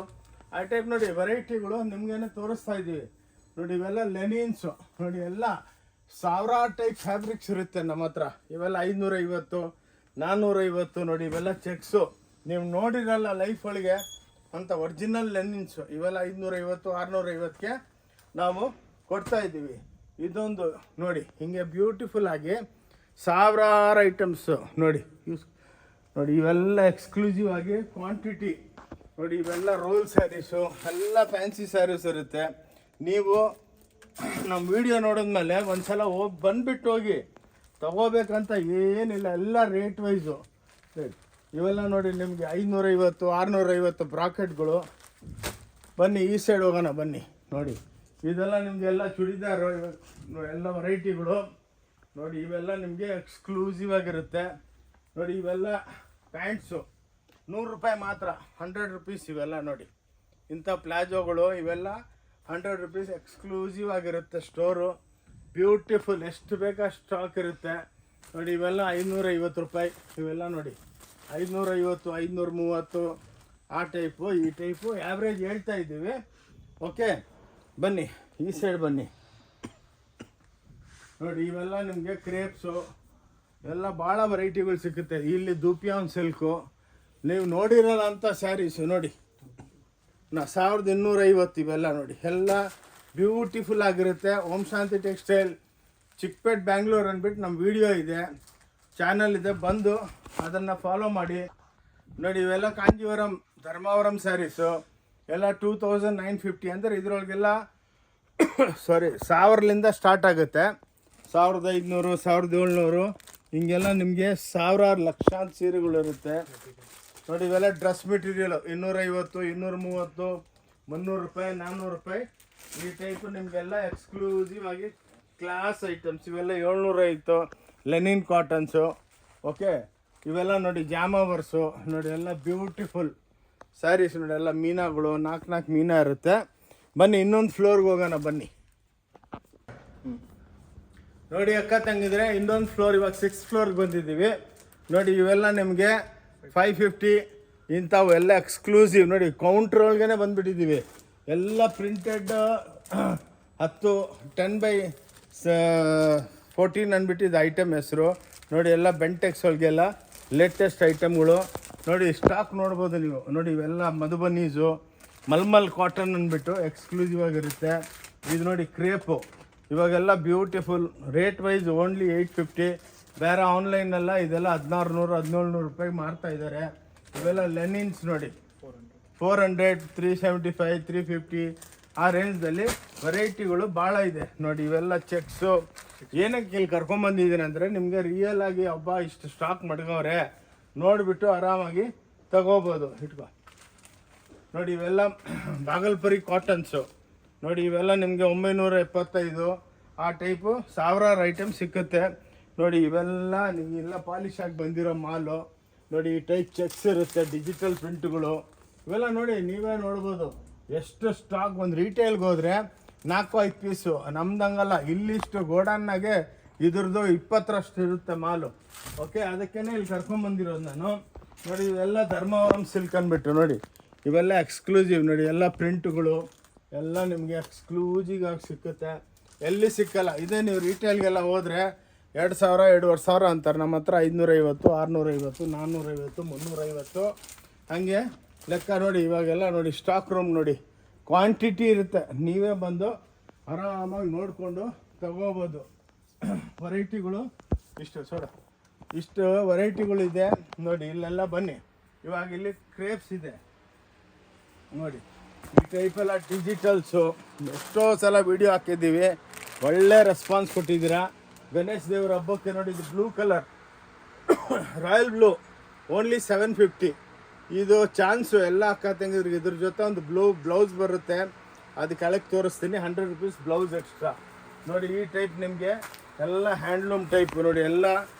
ಆ ಟೈಪ್ ನೋಡಿ ವೆರೈಟಿಗಳು ನಿಮಗೇನೆ ತೋರಿಸ್ತಾ ಇದ್ದೀವಿ. ನೋಡಿ ಇವೆಲ್ಲ ಲೆನಿನ್ಸು ನೋಡಿ, ಎಲ್ಲ ಸಾವಿರಾರು ಟೈಪ್ ಫ್ಯಾಬ್ರಿಕ್ಸ್ ಇರುತ್ತೆ ನಮ್ಮ ಹತ್ರ. ಇವೆಲ್ಲ 550, 450 ನೋಡಿ. ಇವೆಲ್ಲ ಚೆಕ್ಸು ನೀವು ನೋಡಿರಲ್ಲ ಲೈಫ್ ಒಳಗೆ ಅಂತ ಒರಿಜಿನಲ್ ಲೆನಿನ್ಸು. ಇವೆಲ್ಲ 550, 650ಕ್ಕೆ ನಾವು ಕೊಡ್ತಾ ಇದ್ದೀವಿ. ಇದೊಂದು ನೋಡಿ ಹಿಂಗೆ ಬ್ಯೂಟಿಫುಲ್ ಆಗಿ ಸಾವಿರಾರು ಐಟಮ್ಸು ನೋಡಿ. ನೋಡಿ ಇವೆಲ್ಲ ಎಕ್ಸ್ಕ್ಲೂಸಿವ್ ಆಗಿ ಕ್ವಾಂಟಿಟಿ ನೋಡಿ. ಇವೆಲ್ಲ ರೋಲ್ ಸ್ಯಾರೀಸು, ಎಲ್ಲ ಫ್ಯಾನ್ಸಿ ಸ್ಯಾರೀಸ್ ಇರುತ್ತೆ. ನೀವು ನಮ್ಮ ವಿಡಿಯೋ ನೋಡಿದ್ಮೇಲೆ ಒಂದು ಸಲ ಬಂದುಬಿಟ್ಟು ಹೋಗಿ ತಗೋಬೇಕಂತ ಏನಿಲ್ಲ, ಎಲ್ಲ ರೇಟ್ ವೈಸು. ಇವೆಲ್ಲ ನೋಡಿ ನಿಮಗೆ 550, 650 ಬ್ರಾಕೆಟ್ಗಳು. ಬನ್ನಿ ಈ ಸೈಡ್ ಹೋಗೋಣ ಬನ್ನಿ. ನೋಡಿ ಇದೆಲ್ಲ ನಿಮಗೆಲ್ಲ ಚೂಡಿದಾರು ಎಲ್ಲ ವೆರೈಟಿಗಳು ನೋಡಿ. ಇವೆಲ್ಲ ನಿಮಗೆ ಎಕ್ಸ್ಕ್ಲೂಸಿವ್ ಆಗಿರುತ್ತೆ ನೋಡಿ. ಇವೆಲ್ಲ ಪ್ಯಾಂಟ್ಸು 100 ರೂಪಾಯಿ ಮಾತ್ರ, 100 ರುಪೀಸ್ ಇವೆಲ್ಲ ನೋಡಿ. ಇಂಥ ಪ್ಲಾಜೋಗಳು ಇವೆಲ್ಲ 100 ರುಪೀಸ್ ಎಕ್ಸ್ಕ್ಲೂಸಿವ್ ಆಗಿರುತ್ತೆ ಸ್ಟೋರು. ಬ್ಯೂಟಿಫುಲ್, ಎಷ್ಟು ಬೇಕಾ ಸ್ಟಾಕ್ ಇರುತ್ತೆ ನೋಡಿ. ಇವೆಲ್ಲ 550 ರೂಪಾಯಿ ಇವೆಲ್ಲ ನೋಡಿ. 550, 530 ಆ ಟೈಪು ಈ ಟೈಪು ಆ್ಯಾವ್ರೇಜ್ ಹೇಳ್ತಾ ಇದ್ದೀವಿ. ಓಕೆ ಬನ್ನಿ ಈ ಸೈಡ್ ಬನ್ನಿ. ನೋಡಿ ಇವೆಲ್ಲ ನಿಮಗೆ ಕ್ರೇಪ್ಸು ಎಲ್ಲ ಭಾಳ ವೆರೈಟಿಗಳು ಸಿಗುತ್ತೆ ಇಲ್ಲಿ. ದೂಪಿಯಾನ್ ಸಿಲ್ಕು ನೀವು ನೋಡಿರಲ್ಲ ಅಂಥ ಸ್ಯಾರೀಸು ನೋಡಿ. 1250 ಇವೆಲ್ಲ ನೋಡಿ. ಎಲ್ಲ ಬ್ಯೂಟಿಫುಲ್ ಆಗಿರುತ್ತೆ. ಓಂ ಶಾಂತಿ ಟೆಕ್ಸ್ಟೈಲ್ ಚಿಕ್ಕಪೇಟ್ ಬ್ಯಾಂಗ್ಳೂರ್ ಅಂದ್ಬಿಟ್ಟು ನಮ್ಮ ವಿಡಿಯೋ ಇದೆ, ಚಾನಲ್ ಇದೆ, ಬಂದು ಅದನ್ನು ಫಾಲೋ ಮಾಡಿ ನೋಡಿ. ಇವೆಲ್ಲ ಕಾಂಜೀವರಂ, ಧರ್ಮಾವರಂ ಸ್ಯಾರೀಸು ಎಲ್ಲ 2950 ಅಂದರೆ ಇದರೊಳಗೆಲ್ಲ ಸಾರಿ 1000ಲಿಂದ ಸ್ಟಾರ್ಟ್ ಆಗುತ್ತೆ. 1500, 1700 ಹಿಂಗೆಲ್ಲ ನಿಮಗೆ ಸಾವಿರಾರು ಲಕ್ಷಾಂತರ ಸೀರೆಗಳು ಇರುತ್ತೆ ನೋಡಿ. ಇವೆಲ್ಲ ಡ್ರೆಸ್ ಮೆಟೀರಿಯಲು 250, 230, 300 ರೂಪಾಯಿ, 400 ರೂಪಾಯಿ ಈ ಟೈಪು ನಿಮಗೆಲ್ಲ ಎಕ್ಸ್ಕ್ಲೂಸಿವ್ ಆಗಿ ಕ್ಲಾಸ್ ಐಟಮ್ಸ್. ಇವೆಲ್ಲ 750 ಲೆನಿನ್ ಕಾಟನ್ಸು. ಓಕೆ ಇವೆಲ್ಲ ನೋಡಿ ಜಾಮಾವರ್ಸು ನೋಡಿ. ಎಲ್ಲ ಬ್ಯೂಟಿಫುಲ್ ಸ್ಯಾರೀಸ್ ನೋಡಿ. ಎಲ್ಲ ಮೀನಾಗಳು 4 ಮೀನಾ ಇರುತ್ತೆ. ಬನ್ನಿ ಇನ್ನೊಂದು ಫ್ಲೋರ್ಗೆ ಹೋಗೋಣ ಬನ್ನಿ. ನೋಡಿ ಅಕ್ಕ ತಂಗಿದ್ರೆ ಇನ್ನೊಂದು ಫ್ಲೋರ್, ಇವಾಗ 6th ಫ್ಲೋರ್ಗೆ ಬಂದಿದ್ದೀವಿ ನೋಡಿ. ಇವೆಲ್ಲ ನಿಮಗೆ 550 ಇಂಥವು ಎಲ್ಲ ಎಕ್ಸ್ಕ್ಲೂಸಿವ್ ನೋಡಿ. ಕೌಂಟ್ರ್ ಒಳಗೇ ಬಂದುಬಿಟ್ಟಿದ್ದೀವಿ. ಎಲ್ಲ ಪ್ರಿಂಟೆಡ್ 10x14 ಅಂದ್ಬಿಟ್ಟಿದ್ದು ಐಟಮ್ ಹೆಸರು ನೋಡಿ. ಎಲ್ಲ ಬೆಂಟೆಕ್ಸ್ ಒಳಗೆಲ್ಲ ಲೇಟೆಸ್ಟ್ ಐಟಮ್ಗಳು ನೋಡಿ. ಸ್ಟಾಕ್ ನೋಡ್ಬೋದು ನೀವು ನೋಡಿ. ಇವೆಲ್ಲ ಮಧುಬನೀಸು, ಮಲ್ಮಲ್ ಕಾಟನ್ ಅಂದ್ಬಿಟ್ಟು ಎಕ್ಸ್ಕ್ಲೂಸಿವ್ ಆಗಿರುತ್ತೆ. ಇದು ನೋಡಿ ಕ್ರೇಪು ಇವಾಗೆಲ್ಲ ಬ್ಯೂಟಿಫುಲ್. Rate wise only 850. ಬೇರೆ ಆನ್ಲೈನೆಲ್ಲ ಇದೆಲ್ಲ 1600, 1700 ರೂಪಾಯಿಗೆ ಮಾರ್ತಾ ಇದ್ದಾರೆ. ಇವೆಲ್ಲ ಲೆನಿನ್ಸ್ ನೋಡಿ 400, 375, 350 ಆ ರೇಂಜ್ದಲ್ಲಿ ವೆರೈಟಿಗಳು ಭಾಳ ಇದೆ ನೋಡಿ. ಇವೆಲ್ಲ ಚೆಕ್ಸು. ಏನಕ್ಕೆ ಇಲ್ಲಿ ಕರ್ಕೊಂಬಂದಿದ್ದೀನಿ ಅಂದರೆ ನಿಮಗೆ ರಿಯಲ್ ಆಗಿ ಹಬ್ಬ ಇಷ್ಟು ಸ್ಟಾಕ್ ಮಡ್ಗವ್ರೆ ನೋಡಿಬಿಟ್ಟು ಆರಾಮಾಗಿ ತಗೋಬೋದು. ಇಟ್ಕೋ ನೋಡಿ. ಇವೆಲ್ಲ ಬಾಗಲ್ಪುರಿ ಕಾಟನ್ಸು ನೋಡಿ. ಇವೆಲ್ಲ ನಿಮಗೆ 975 ಆ ಟೈಪು ಸಾವಿರಾರು ಐಟಮ್ ಸಿಕ್ಕುತ್ತೆ ನೋಡಿ. ಇವೆಲ್ಲ ನಿಮಗೆಲ್ಲ ಪಾಲಿಶ್ ಆಗಿ ಬಂದಿರೋ ಮಾಲು ನೋಡಿ. ಈ ಟೈಪ್ ಚೆಕ್ಸ್ ಇರುತ್ತೆ, ಡಿಜಿಟಲ್ ಪ್ರಿಂಟ್ಗಳು ಇವೆಲ್ಲ ನೋಡಿ. ನೀವೇ ನೋಡ್ಬೋದು ಎಷ್ಟು ಸ್ಟಾಕ್. ಒಂದು ರೀಟೇಲ್ಗೆ ಹೋದರೆ 4-5 ಪೀಸು. ನಮ್ದಂಗಲ್ಲ, ಇಲ್ಲಿಷ್ಟು ಗೋಡನ್ನಾಗೆ ಇದ್ರದ್ದು 20ರಷ್ಟು ಇರುತ್ತೆ ಮಾಲು. ಓಕೆ ಅದಕ್ಕೇ ಇಲ್ಲಿ ಕರ್ಕೊಂಬಂದಿರೋದು ನಾನು ನೋಡಿ. ಇವೆಲ್ಲ ಧರ್ಮಾವರಂ ಸಿಲ್ಕ್ ಅಂದ್ಬಿಟ್ಟು ನೋಡಿ. ಇವೆಲ್ಲ ಎಕ್ಸ್ಕ್ಲೂಸಿವ್ ನೋಡಿ. ಎಲ್ಲ ಪ್ರಿಂಟ್ಗಳು ಎಲ್ಲ ನಿಮಗೆ ಎಕ್ಸ್ಕ್ಲೂಸಿವ್ ಆಗಿ ಸಿಕ್ಕುತ್ತೆ, ಎಲ್ಲಿ ಸಿಕ್ಕಲ್ಲ. ಇದೇ ನೀವು ರೀಟೇಲ್ಗೆಲ್ಲ ಹೋದರೆ 2000, 2500 ಅಂತಾರೆ. ನಮ್ಮ ಹತ್ರ 550, 650, 450, 350 ಹಾಗೆ ಲೆಕ್ಕ ನೋಡಿ. ಇವಾಗೆಲ್ಲ ನೋಡಿ ಸ್ಟಾಕ್ ರೂಮ್ ನೋಡಿ, ಕ್ವಾಂಟಿಟಿ ಇರುತ್ತೆ. ನೀವೇ ಬಂದು ಆರಾಮಾಗಿ ನೋಡಿಕೊಂಡು ತಗೋಬೋದು. ವೆರೈಟಿಗಳು ಇಷ್ಟು ವೆರೈಟಿಗಳಿದೆ ನೋಡಿ. ಇಲ್ಲೆಲ್ಲ ಬನ್ನಿ. ಇವಾಗ ಇಲ್ಲಿ ಕ್ರೇಪ್ಸ್ ಇದೆ ನೋಡಿ. ಈ ಟೈಪೆಲ್ಲ ಡಿಜಿಟಲ್ಸು ಎಷ್ಟೋ ಸಲ ವಿಡಿಯೋ ಹಾಕಿದ್ದೀವಿ. ಒಳ್ಳೆ ರೆಸ್ಪಾನ್ಸ್ ಕೊಟ್ಟಿದ್ದೀರಾ. ಗಣೇಶ್ ದೇವ್ರ ಹಬ್ಬಕ್ಕೆ ನೋಡಿ, ಇದು blue colour royal blue only 750. ಇದು ಚಾನ್ಸು ಎಲ್ಲ ಅಕ್ಕ ತಂಗಿದ್ರಿಗೆ. ಇದ್ರ ಜೊತೆ ಒಂದು ಬ್ಲೌಸ್ ಬರುತ್ತೆ, ಅದು ಕೆಳಗೆ ತೋರಿಸ್ತೀನಿ. 100 rupees ಬ್ಲೌಸ್ ಎಕ್ಸ್ಟ್ರಾ. ನೋಡಿ ಈ ಟೈಪ್ ನಿಮಗೆ ಎಲ್ಲ ಹ್ಯಾಂಡ್ಲೂಮ್ ಟೈಪ್ ನೋಡಿ, ಎಲ್ಲ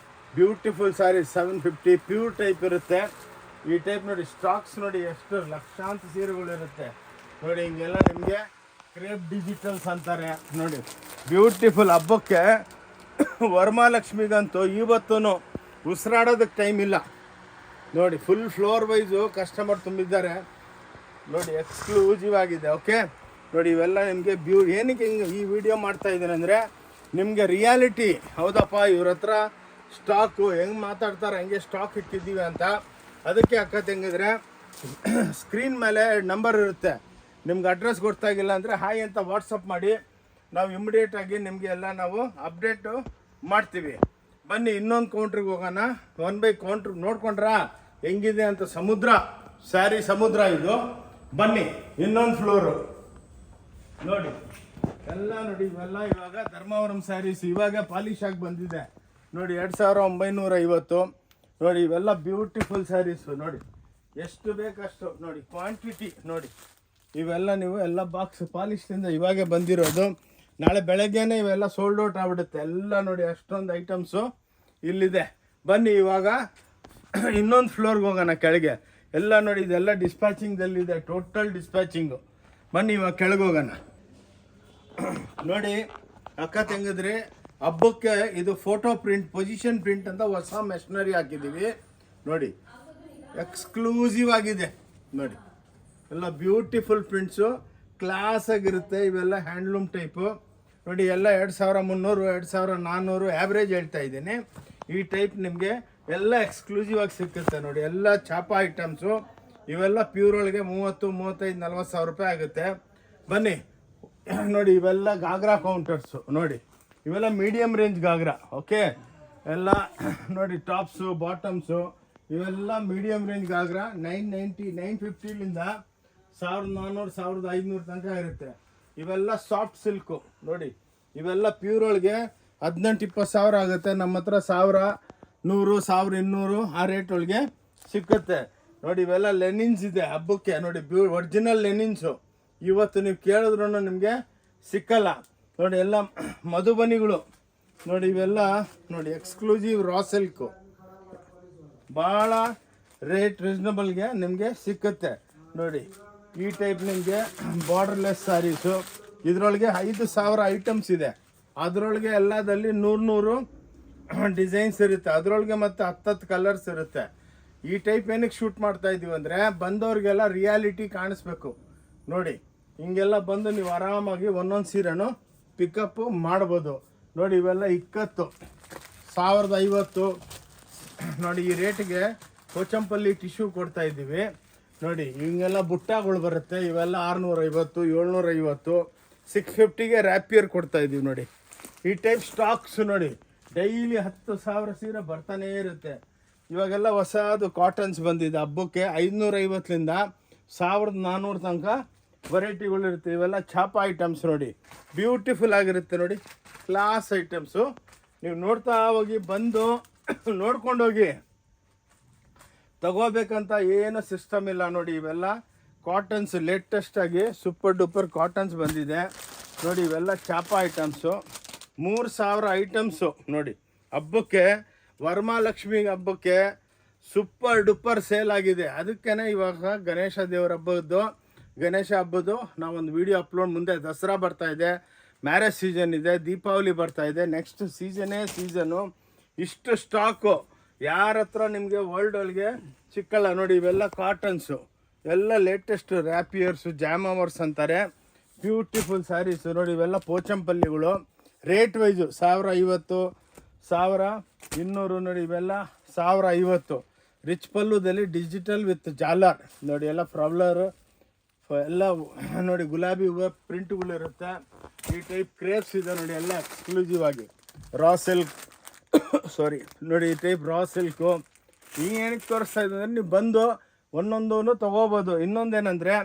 ಬ್ಯೂಟಿಫುಲ್ ಸ್ಯಾರಿ 750 ಪ್ಯೂರ್ ಟೈಪ್ ಇರುತ್ತೆ. ಈ ಟೈಪ್ ನೋಡಿ ಸ್ಟಾಕ್ಸ್ ನೋಡಿ ಎಷ್ಟು ಲಕ್ಷಾಂತರ ಸೀರೆಗಳಿರುತ್ತೆ ನೋಡಿ. ಹಿಂಗೆಲ್ಲ ನಿಮಗೆ ಕ್ರೇಪ್ ಡಿಜಿಟಲ್ಸ್ ಅಂತಾರೆ ನೋಡಿ. ಬ್ಯೂಟಿಫುಲ್ ಹಬ್ಬಕ್ಕೆ ವರಮಹಾಲಕ್ಷ್ಮಿಗಂತೂ ಇವತ್ತೂ ಉಸಿರಾಡೋದಕ್ಕೆ ಟೈಮ್ ಇಲ್ಲ ನೋಡಿ. ಫುಲ್ ಫ್ಲೋರ್ ವೈಸು ಕಸ್ಟಮರ್ ತುಂಬಿದ್ದಾರೆ ನೋಡಿ. ಎಕ್ಸ್ಕ್ಲೂಸಿವ್ ಆಗಿದೆ. ಓಕೆ ನೋಡಿ, ಇವೆಲ್ಲ ನಿಮಗೆ ಏನಕ್ಕೆ ಹಿಂಗೆ ಈ ವಿಡಿಯೋ ಮಾಡ್ತಾ ಇದ್ದೀನಿ ಅಂದರೆ ನಿಮಗೆ ರಿಯಾಲಿಟಿ, ಹೌದಪ್ಪ ಇವ್ರ ಹತ್ರ ಸ್ಟಾಕು ಹೆಂಗೆ ಮಾತಾಡ್ತಾರೆ ಹಂಗೆ ಸ್ಟಾಕ್ ಇಟ್ಟಿದ್ದೀವಿ ಅಂತ. ಅದಕ್ಕೆ ಅಕ್ಕ ತಂಗಿದ್ರೆ ಸ್ಕ್ರೀನ್ ಮೇಲೆ ನಂಬರ್ ಇರುತ್ತೆ. ನಿಮ್ಗೆ ಅಡ್ರೆಸ್ ಗೊತ್ತಾಗಿಲ್ಲ ಅಂದರೆ ಹಾಯ್ ಅಂತ ವಾಟ್ಸಪ್ ಮಾಡಿ, ನಾವು ಇಮಿಡಿಯೇಟಾಗಿ ನಿಮಗೆ ಎಲ್ಲ ನಾವು ಅಪ್ಡೇಟು ಮಾಡ್ತೀವಿ. ಬನ್ನಿ ಇನ್ನೊಂದು ಕೌಂಟ್ರಿಗೆ ಹೋಗೋಣ. 1 by ಕೌಂಟ್ರ್ ನೋಡ್ಕೊಂಡ್ರಾ ಹೆಂಗಿದೆ ಅಂತ. ಸಮುದ್ರ ಸ್ಯಾರಿ, ಸಮುದ್ರ ಇದು. ಬನ್ನಿ ಇನ್ನೊಂದು ಫ್ಲೋರು ನೋಡಿ. ಎಲ್ಲ ನೋಡಿ, ಇವೆಲ್ಲ ಇವಾಗ ಧರ್ಮವರಂ ಸ್ಯಾರೀಸ್ ಇವಾಗ ಪಾಲಿಶ್ ಆಗಿ ಬಂದಿದೆ ನೋಡಿ. 2950 ನೋಡಿ. ಇವೆಲ್ಲ ಬ್ಯೂಟಿಫುಲ್ ಸ್ಯಾರೀಸು ನೋಡಿ, ಎಷ್ಟು ಬೇಕಷ್ಟು ನೋಡಿ, ಕ್ವಾಂಟಿಟಿ ನೋಡಿ. ಇವೆಲ್ಲ ನೀವು ಎಲ್ಲ ಬಾಕ್ಸ್ ಪಾಲಿಶ್ದಿಂದ ಇವಾಗೆ ಬಂದಿರೋದು. ನಾಳೆ ಬೆಳಗ್ಗೆನೇ ಇವೆಲ್ಲ ಸೋಲ್ಡ್ ಔಟ್ ಆಗ್ಬಿಡುತ್ತೆ ಎಲ್ಲ ನೋಡಿ. ಅಷ್ಟೊಂದು ಐಟಮ್ಸು ಇಲ್ಲಿದೆ. ಬನ್ನಿ ಇವಾಗ ಇನ್ನೊಂದು ಫ್ಲೋರ್ಗೆ ಹೋಗೋಣ ಕೆಳಗೆ. ಎಲ್ಲ ನೋಡಿ, ಇದೆಲ್ಲ ಡಿಸ್ಪ್ಯಾಚಿಂಗ್ದಲ್ಲಿದೆ, ಟೋಟಲ್ ಡಿಸ್ಪ್ಯಾಚಿಂಗು. ಬನ್ನಿ ಇವಾಗ ಕೆಳಗೆ ಹೋಗೋಣ ನೋಡಿ. ಅಕ್ಕ ತಂಗಿದ್ರೆ ಹಬ್ಬಕ್ಕೆ ಇದು ಫೋಟೋ ಪ್ರಿಂಟ್, ಪೊಸಿಷನ್ ಪ್ರಿಂಟ್ ಅಂತ ಹೊಸ ಮೆಷಿನರಿ ಹಾಕಿದ್ದೀವಿ ನೋಡಿ. ಎಕ್ಸ್ಕ್ಲೂಸಿವ್ ಆಗಿದೆ ನೋಡಿ. ಎಲ್ಲ ಬ್ಯೂಟಿಫುಲ್ ಪ್ರಿಂಟ್ಸು, ಕ್ಲಾಸ್ ಆಗಿರುತ್ತೆ. ಇವೆಲ್ಲ ಹ್ಯಾಂಡ್ಲೂಮ್ ಟೈಪು ನೋಡಿ. ಎಲ್ಲ 2300 2400 ಆ್ಯಾವ್ರೇಜ್ ಹೇಳ್ತಾ ಇದ್ದೀನಿ. ಈ ಟೈಪ್ ನಿಮಗೆ ಎಲ್ಲ ಎಕ್ಸ್ಕ್ಲೂಸಿವ್ ಆಗಿ ಸಿಕ್ಕುತ್ತೆ ನೋಡಿ. ಎಲ್ಲ ಚಾಪ ಐಟಮ್ಸು. ಇವೆಲ್ಲ ಪ್ಯೂರ್ ಒಳಗೆ 30, 35, 40 ಸಾವಿರ ರೂಪಾಯಿ ಆಗುತ್ತೆ. ಬನ್ನಿ ನೋಡಿ. ಇವೆಲ್ಲ ಗಾಗ್ರಾ ಕೌಂಟರ್ಸು ನೋಡಿ. ಇವೆಲ್ಲ ಮೀಡಿಯಮ್ ರೇಂಜ್ ಗಾಗ್ರಾ. ಓಕೆ, ಎಲ್ಲ ನೋಡಿ ಟಾಪ್ಸು ಬಾಟಮ್ಸು ಇವೆಲ್ಲ ಮೀಡಿಯಮ್ ರೇಂಜ್ ಗಾಗ್ರಾ. 990 950ಲಿಂದ 1400 1500 ತನಕ ಇರುತ್ತೆ. ಇವೆಲ್ಲ ಸಾಫ್ಟ್ ಸಿಲ್ಕು ನೋಡಿ. ಇವೆಲ್ಲ ಪ್ಯೂರ್ ಒಳಗೆ 18-20 ಸಾವಿರ ಆಗುತ್ತೆ. ನಮ್ಮ ಹತ್ರ 1000 100 1200 ಆ ರೇಟ್ ಒಳಗೆ ಸಿಕ್ಕುತ್ತೆ ನೋಡಿ. ಇವೆಲ್ಲ ಲೆನಿನ್ಸ್ ಇದೆ ಹಬ್ಬಕ್ಕೆ ನೋಡಿ. ಒರಿಜಿನಲ್ ಲೆನಿನ್ಸು. ಇವತ್ತು ನೀವು ಕೇಳಿದ್ರು ನಿಮಗೆ ಸಿಕ್ಕಲ್ಲ ನೋಡಿ. ಎಲ್ಲ ಮಧುಬನಿಗಳು ನೋಡಿ. ಇವೆಲ್ಲ ನೋಡಿ ಎಕ್ಸ್ಕ್ಲೂಸಿವ್ ರಾ ಸಿಲ್ಕು, ಭಾಳ ರೇಟ್ ರೀಸನಬಲ್ಗೆ ನಿಮಗೆ ಸಿಕ್ಕುತ್ತೆ ನೋಡಿ. ಈ ಟೈಪ್ ನಿಮಗೆ ಬಾರ್ಡರ್ಲೆಸ್ ಸ್ಯಾರೀಸು. ಇದರೊಳಗೆ 5000 ಐಟಮ್ಸ್ ಇದೆ. ಅದರೊಳಗೆ ಎಲ್ಲದಲ್ಲಿ 100 ಡಿಸೈನ್ಸ್ ಇರುತ್ತೆ. ಅದರೊಳಗೆ ಮತ್ತು 10 ಕಲರ್ಸ್ ಇರುತ್ತೆ. ಈ ಟೈಪ್ ಏನಕ್ಕೆ ಶೂಟ್ ಮಾಡ್ತಾ ಇದ್ದೀವಿ ಅಂದರೆ ಬಂದವ್ರಿಗೆಲ್ಲ ರಿಯಾಲಿಟಿ ಕಾಣಿಸ್ಬೇಕು ನೋಡಿ. ಹಿಂಗೆಲ್ಲ ಬಂದು ನೀವು ಆರಾಮಾಗಿ ಒಂದೊಂದು ಸೀರೆನೂ ಪಿಕಪ್ಪು ಮಾಡ್ಬೋದು ನೋಡಿ. ಇವೆಲ್ಲ 1050 ನೋಡಿ. ಈ ರೇಟ್ಗೆ ಕೋಚಂಪಲ್ಲಿ ಟಿಶ್ಯೂ ಕೊಡ್ತಾ ಇದ್ದೀವಿ ನೋಡಿ. ಹಿಂಗೆಲ್ಲ ಬುಟ್ಟಾಗಳು ಬರುತ್ತೆ. ಇವೆಲ್ಲ 650 750 650ಗೆ ರ್ಯಾಪಿಯರ್ ಕೊಡ್ತಾ ಇದ್ದೀವಿ ನೋಡಿ. ಈ ಟೈಪ್ ಸ್ಟಾಕ್ಸ್ ನೋಡಿ. ಡೈಲಿ 10,000 ಸೀರೆ ಬರ್ತಾನೇ ಇರುತ್ತೆ. ಇವಾಗೆಲ್ಲ ಹೊಸದು ಕಾಟನ್ಸ್ ಬಂದಿದೆ ಹಬ್ಬಕ್ಕೆ. 550ಲಿಂದ 1400 ತನಕ ವೆರೈಟಿಗಳಿರುತ್ತೆ. ಇವೆಲ್ಲ ಚಾಪ ಐಟಮ್ಸ್ ನೋಡಿ. ಬ್ಯೂಟಿಫುಲ್ ಆಗಿರುತ್ತೆ ನೋಡಿ. Class items. ನೀವು ನೋಡ್ತಾ ಹೋಗಿ, ಬಂದು ನೋಡ್ಕೊಂಡೋಗಿ. ತಗೋಬೇಕಂತ ಏನು ಸಿಸ್ಟಮ್ ಇಲ್ಲ ನೋಡಿ. ಇವೆಲ್ಲ ಕಾಟನ್ಸ್ ಲೇಟೆಸ್ಟ್ ಆಗಿ ಸೂಪರ್ ಡೂಪರ್ ಕಾಟನ್ಸ್ ಬಂದಿದೆ ನೋಡಿ. ಇವೆಲ್ಲ ಚಾಪ ಐಟಮ್ಸು. 3000 ಐಟಮ್ಸು ನೋಡಿ. ಹಬ್ಬಕ್ಕೆ ವರಮಹಾಲಕ್ಷ್ಮಿ ಹಬ್ಬಕ್ಕೆ ಸೂಪರ್ ಡೂಪರ್ ಸೇಲ್ ಆಗಿದೆ. ಅದಕ್ಕೇ ಇವಾಗ ಗಣೇಶ ದೇವರ ಗಣೇಶ ಹಬ್ಬದ್ದು ನಾವೊಂದು ವಿಡಿಯೋ ಅಪ್ಲೋಡ್. ಮುಂದೆ ದಸರಾ ಬರ್ತಾ ಇದೆ, ಮ್ಯಾರೇಜ್ ಸೀಸನ್ ಇದೆ, ದೀಪಾವಳಿ ಬರ್ತಾ ಇದೆ. Next season. ಇಷ್ಟು ಸ್ಟಾಕು ಯಾರ ಹತ್ರ ನಿಮಗೆ ವರ್ಲ್ಡ್ ಒಳಗೆ ಸಿಕ್ಕಲ್ಲ ನೋಡಿ. ಇವೆಲ್ಲ ಕಾಟನ್ಸು, ಎಲ್ಲ ಲೇಟೆಸ್ಟ್ ರ್ಯಾಪಿಯರ್ಸು, ಜಾಮವರ್ಸ್ ಅಂತಾರೆ. ಬ್ಯೂಟಿಫುಲ್ ಸ್ಯಾರೀಸು ನೋಡಿ. ಇವೆಲ್ಲ ಪೋಚಂಪಲ್ಲಿಗಳು. ರೇಟ್ ವೈಸು 1050 1200 ನೋಡಿ. ಇವೆಲ್ಲ 1050. ರಿಚ್ ಪಲ್ಲುದಲ್ಲಿ ಡಿಜಿಟಲ್ ವಿತ್ ಜಾಲರ್ ನೋಡಿ. ಎಲ್ಲ ಫ್ರವ್ಲರ್ ಎಲ್ಲ ನೋಡಿ. ಗುಲಾಬಿ ಹೂವು ಪ್ರಿಂಟ್ಗಳಿರುತ್ತೆ. ಈ ಟೈಪ್ ಕ್ರೇಪ್ಸ್ ಇದೆ ನೋಡಿ. ಎಲ್ಲ ಎಕ್ಸ್ಕ್ಲೂಸಿವ್ ಆಗಿ ರಾ ಸಿಲ್ಕ್ ಸಾರಿ ನೋಡಿ. ಈ ಟೈಪ್ ರಾ ಸಿಲ್ಕು. ಈಗ ಏನಕ್ಕೆ ತೋರಿಸ್ತಾ ಇದ್ದಂದ್ರೆ ನೀವು ಬಂದು ಒಂದೊಂದೂ ತೊಗೋಬೋದು. ಇನ್ನೊಂದೇನೆಂದರೆ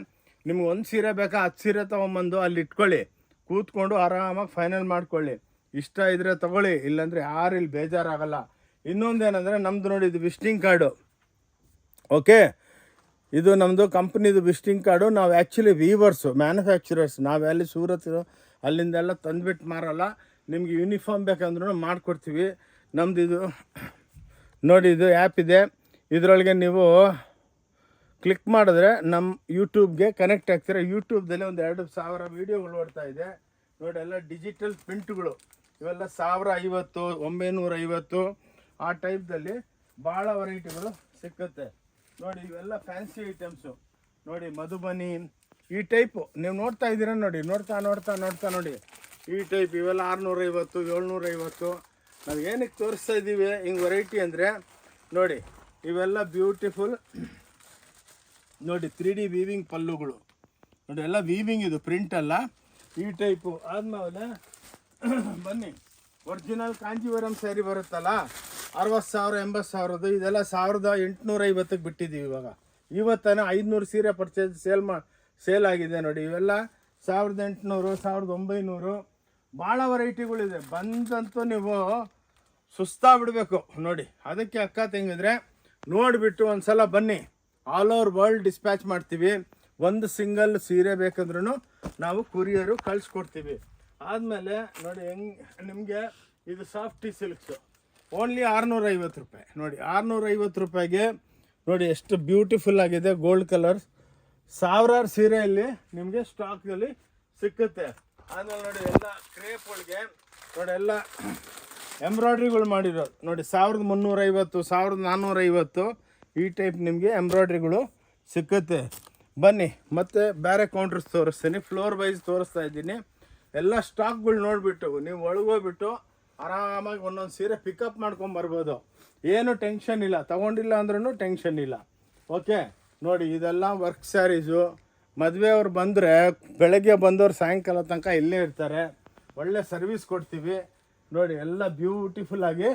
ನಿಮ್ಗೆ ಒಂದು ಸೀರೆ ಬೇಕಾ 10 ಸೀರೆ ತೊಗೊಂಬಂದು ಅಲ್ಲಿ ಇಟ್ಕೊಳ್ಳಿ. ಕೂತ್ಕೊಂಡು ಆರಾಮಾಗಿ ಫೈನಲ್ ಮಾಡ್ಕೊಳ್ಳಿ. ಇಷ್ಟ ಇದ್ರೆ ತಗೊಳ್ಳಿ, ಇಲ್ಲಾಂದರೆ ಯಾರು ಇಲ್ಲಿ ಬೇಜಾರಾಗಲ್ಲ. ಇನ್ನೊಂದೇನೆಂದರೆ ನಮ್ಮದು ನೋಡಿ, ಇದು ವಿಸಿಟಿಂಗ್ ಕಾರ್ಡು. ಓಕೆ, ಇದು ನಮ್ಮದು ಕಂಪ್ನಿದು ವಿಸಿಟಿಂಗ್ ಕಾರ್ಡು. ನಾವು ಆ್ಯಕ್ಚುಲಿ ವೀವರ್ಸು, ಮ್ಯಾನುಫ್ಯಾಕ್ಚರರ್ಸ್. ನಾವೆಲ್ಲಿ ಸೂರತ್ ಅಲ್ಲಿಂದೆಲ್ಲ ತಂದುಬಿಟ್ಟು ಮಾರಲ್ಲ. ನಿಮಗೆ ಯೂನಿಫಾರ್ಮ್ ಬೇಕಂದ್ರೂ ಮಾಡಿಕೊಡ್ತೀವಿ. ನಮ್ಮದು ಇದು ನೋಡಿ, ಇದು ಆ್ಯಪ್ ಇದೆ. ಇದರೊಳಗೆ ನೀವು ಕ್ಲಿಕ್ ಮಾಡಿದ್ರೆ ನಮ್ಮ ಯೂಟ್ಯೂಬ್ಗೆ ಕನೆಕ್ಟ್ ಆಗ್ತೀರಾ. ಯೂಟ್ಯೂಬ್ದಲ್ಲಿ ಒಂದು 2,000 ವೀಡಿಯೋಗಳು ಓಡ್ತಾ ಇದೆ ನೋಡಿ. ಎಲ್ಲ ಡಿಜಿಟಲ್ ಪ್ರಿಂಟ್ಗಳು, ಇವೆಲ್ಲ 1,050, 950 ಆ ಟೈಪ್ದಲ್ಲಿ ಭಾಳ ವೆರೈಟಿಗಳು ಸಿಕ್ಕುತ್ತೆ ನೋಡಿ. ಇವೆಲ್ಲ ಫ್ಯಾನ್ಸಿ ಐಟಮ್ಸು ನೋಡಿ, ಮಧುಬನಿ ಈ ಟೈಪು ನೀವು ನೋಡ್ತಾ ಇದ್ದೀರ ನೋಡಿ. ನೋಡ್ತಾ ನೋಡಿ ಈ ಟೈಪ್. ಇವೆಲ್ಲ 650, 750. ನಾವು ಏನಕ್ಕೆ ತೋರಿಸ್ತಾ ಇದ್ದೀವಿ ಹಿಂಗೆ ವೆರೈಟಿ ಅಂದರೆ ನೋಡಿ, ಇವೆಲ್ಲ ಬ್ಯೂಟಿಫುಲ್ ನೋಡಿ 3D ವೀವಿಂಗ್ ಪಲ್ಲುಗಳು ನೋಡಿ. ಎಲ್ಲ ವೀವಿಂಗ್, ಇದು ಪ್ರಿಂಟ್ ಅಲ್ಲ, ಈ ಟೈಪು. ಆದಮೇಲೆ ಬನ್ನಿ, ಒರಿಜಿನಲ್ ಕಾಂಜೀವರಂ ಸ್ಯಾರಿ ಬರುತ್ತಲ್ಲ, 60,000 80,000 ಇದೆಲ್ಲ 1,850ಕ್ಕೆ ಬಿಟ್ಟಿದ್ದೀವಿ ಇವಾಗ. ಇವತ್ತನೇ 500 ಸೀರೆ ಸೇಲ್ ಆಗಿದೆ ನೋಡಿ. ಇವೆಲ್ಲ 1,800, 1,900 ಭಾಳ ವೆರೈಟಿಗಳಿದೆ. ಬಂದಂತೂ ನೀವು ಸುಸ್ತಾಗ್ಬಿಡ್ಬೇಕು ನೋಡಿ. ಅದಕ್ಕೆ ಅಕ್ಕ ತಂಗಿದ್ರೆ ನೋಡಿಬಿಟ್ಟು ಒಂದು ಸಲ ಬನ್ನಿ. ಆಲ್ ಓವರ್ ವರ್ಲ್ಡ್ ಡಿಸ್ಪ್ಯಾಚ್ ಮಾಡ್ತೀವಿ. ಒಂದು ಸಿಂಗಲ್ ಸೀರೆ ಬೇಕಂದ್ರೂ ನಾವು ಕುರಿಯರು ಕಳಿಸ್ಕೊಡ್ತೀವಿ. ಆದಮೇಲೆ ನೋಡಿ, ನಿಮಗೆ ಇದು ಸಾಫ್ಟಿ ಸಿಲ್ಕ್ಸು ಓನ್ಲಿ 650 ರೂಪಾಯಿ ನೋಡಿ. 650 ರೂಪಾಯಿಗೆ ನೋಡಿ ಎಷ್ಟು ಬ್ಯೂಟಿಫುಲ್ ಆಗಿದೆ. ಗೋಲ್ಡ್ ಕಲರ್ಸ್ 1000 ಸೀರೆಯಲ್ಲಿ ನಿಮಗೆ ಸ್ಟಾಕ್ನಲ್ಲಿ ಸಿಕ್ಕುತ್ತೆ. ಆಮೇಲೆ ನೋಡಿ, ಎಲ್ಲ ಕ್ರೇಪ್ ಒಳಗೆ ನೋಡಿ, ಎಲ್ಲ ಎಂಬ್ರಾಯ್ಡ್ರಿಗಳು ಮಾಡಿರೋದು ನೋಡಿ. 1,350, 1,450 ಈ ಟೈಪ್ ನಿಮಗೆ ಎಂಬ್ರಾಯ್ಡ್ರಿಗಳು ಸಿಕ್ಕುತ್ತೆ. ಬನ್ನಿ, ಮತ್ತು ಬೇರೆ ಕೌಂಟ್ರಸ್ ತೋರಿಸ್ತೀನಿ. ಫ್ಲೋರ್ ವೈಸ್ ತೋರಿಸ್ತಾ ಇದ್ದೀನಿ. ಎಲ್ಲ ಸ್ಟಾಕ್ಗಳು ನೋಡಿಬಿಟ್ಟು ನೀವು ಒಳಗೋಗ್ಬಿಟ್ಟು ಆರಾಮಾಗಿ ಒಂದೊಂದು ಸೀರೆ ಪಿಕಪ್ ಮಾಡ್ಕೊಂಬರ್ಬೋದು. ಏನು ಟೆನ್ಷನ್ ಇಲ್ಲ, ತೊಗೊಂಡಿಲ್ಲ ಅಂದ್ರೂ ಟೆನ್ಷನ್ ಇಲ್ಲ. ಓಕೆ ನೋಡಿ, ಇದೆಲ್ಲ ವರ್ಕ್ ಸ್ಯಾರೀಸು. ಮದುವೆಯವ್ರು ಬಂದರೆ ಬೆಳಗ್ಗೆ ಬಂದವ್ರು ಸಾಯಂಕಾಲ ತನಕ ಇಲ್ಲೇ ಇರ್ತಾರೆ. ಒಳ್ಳೆ ಸರ್ವಿಸ್ ಕೊಡ್ತೀವಿ ನೋಡಿ. ಎಲ್ಲ ಬ್ಯೂಟಿಫುಲ್ಲಾಗಿ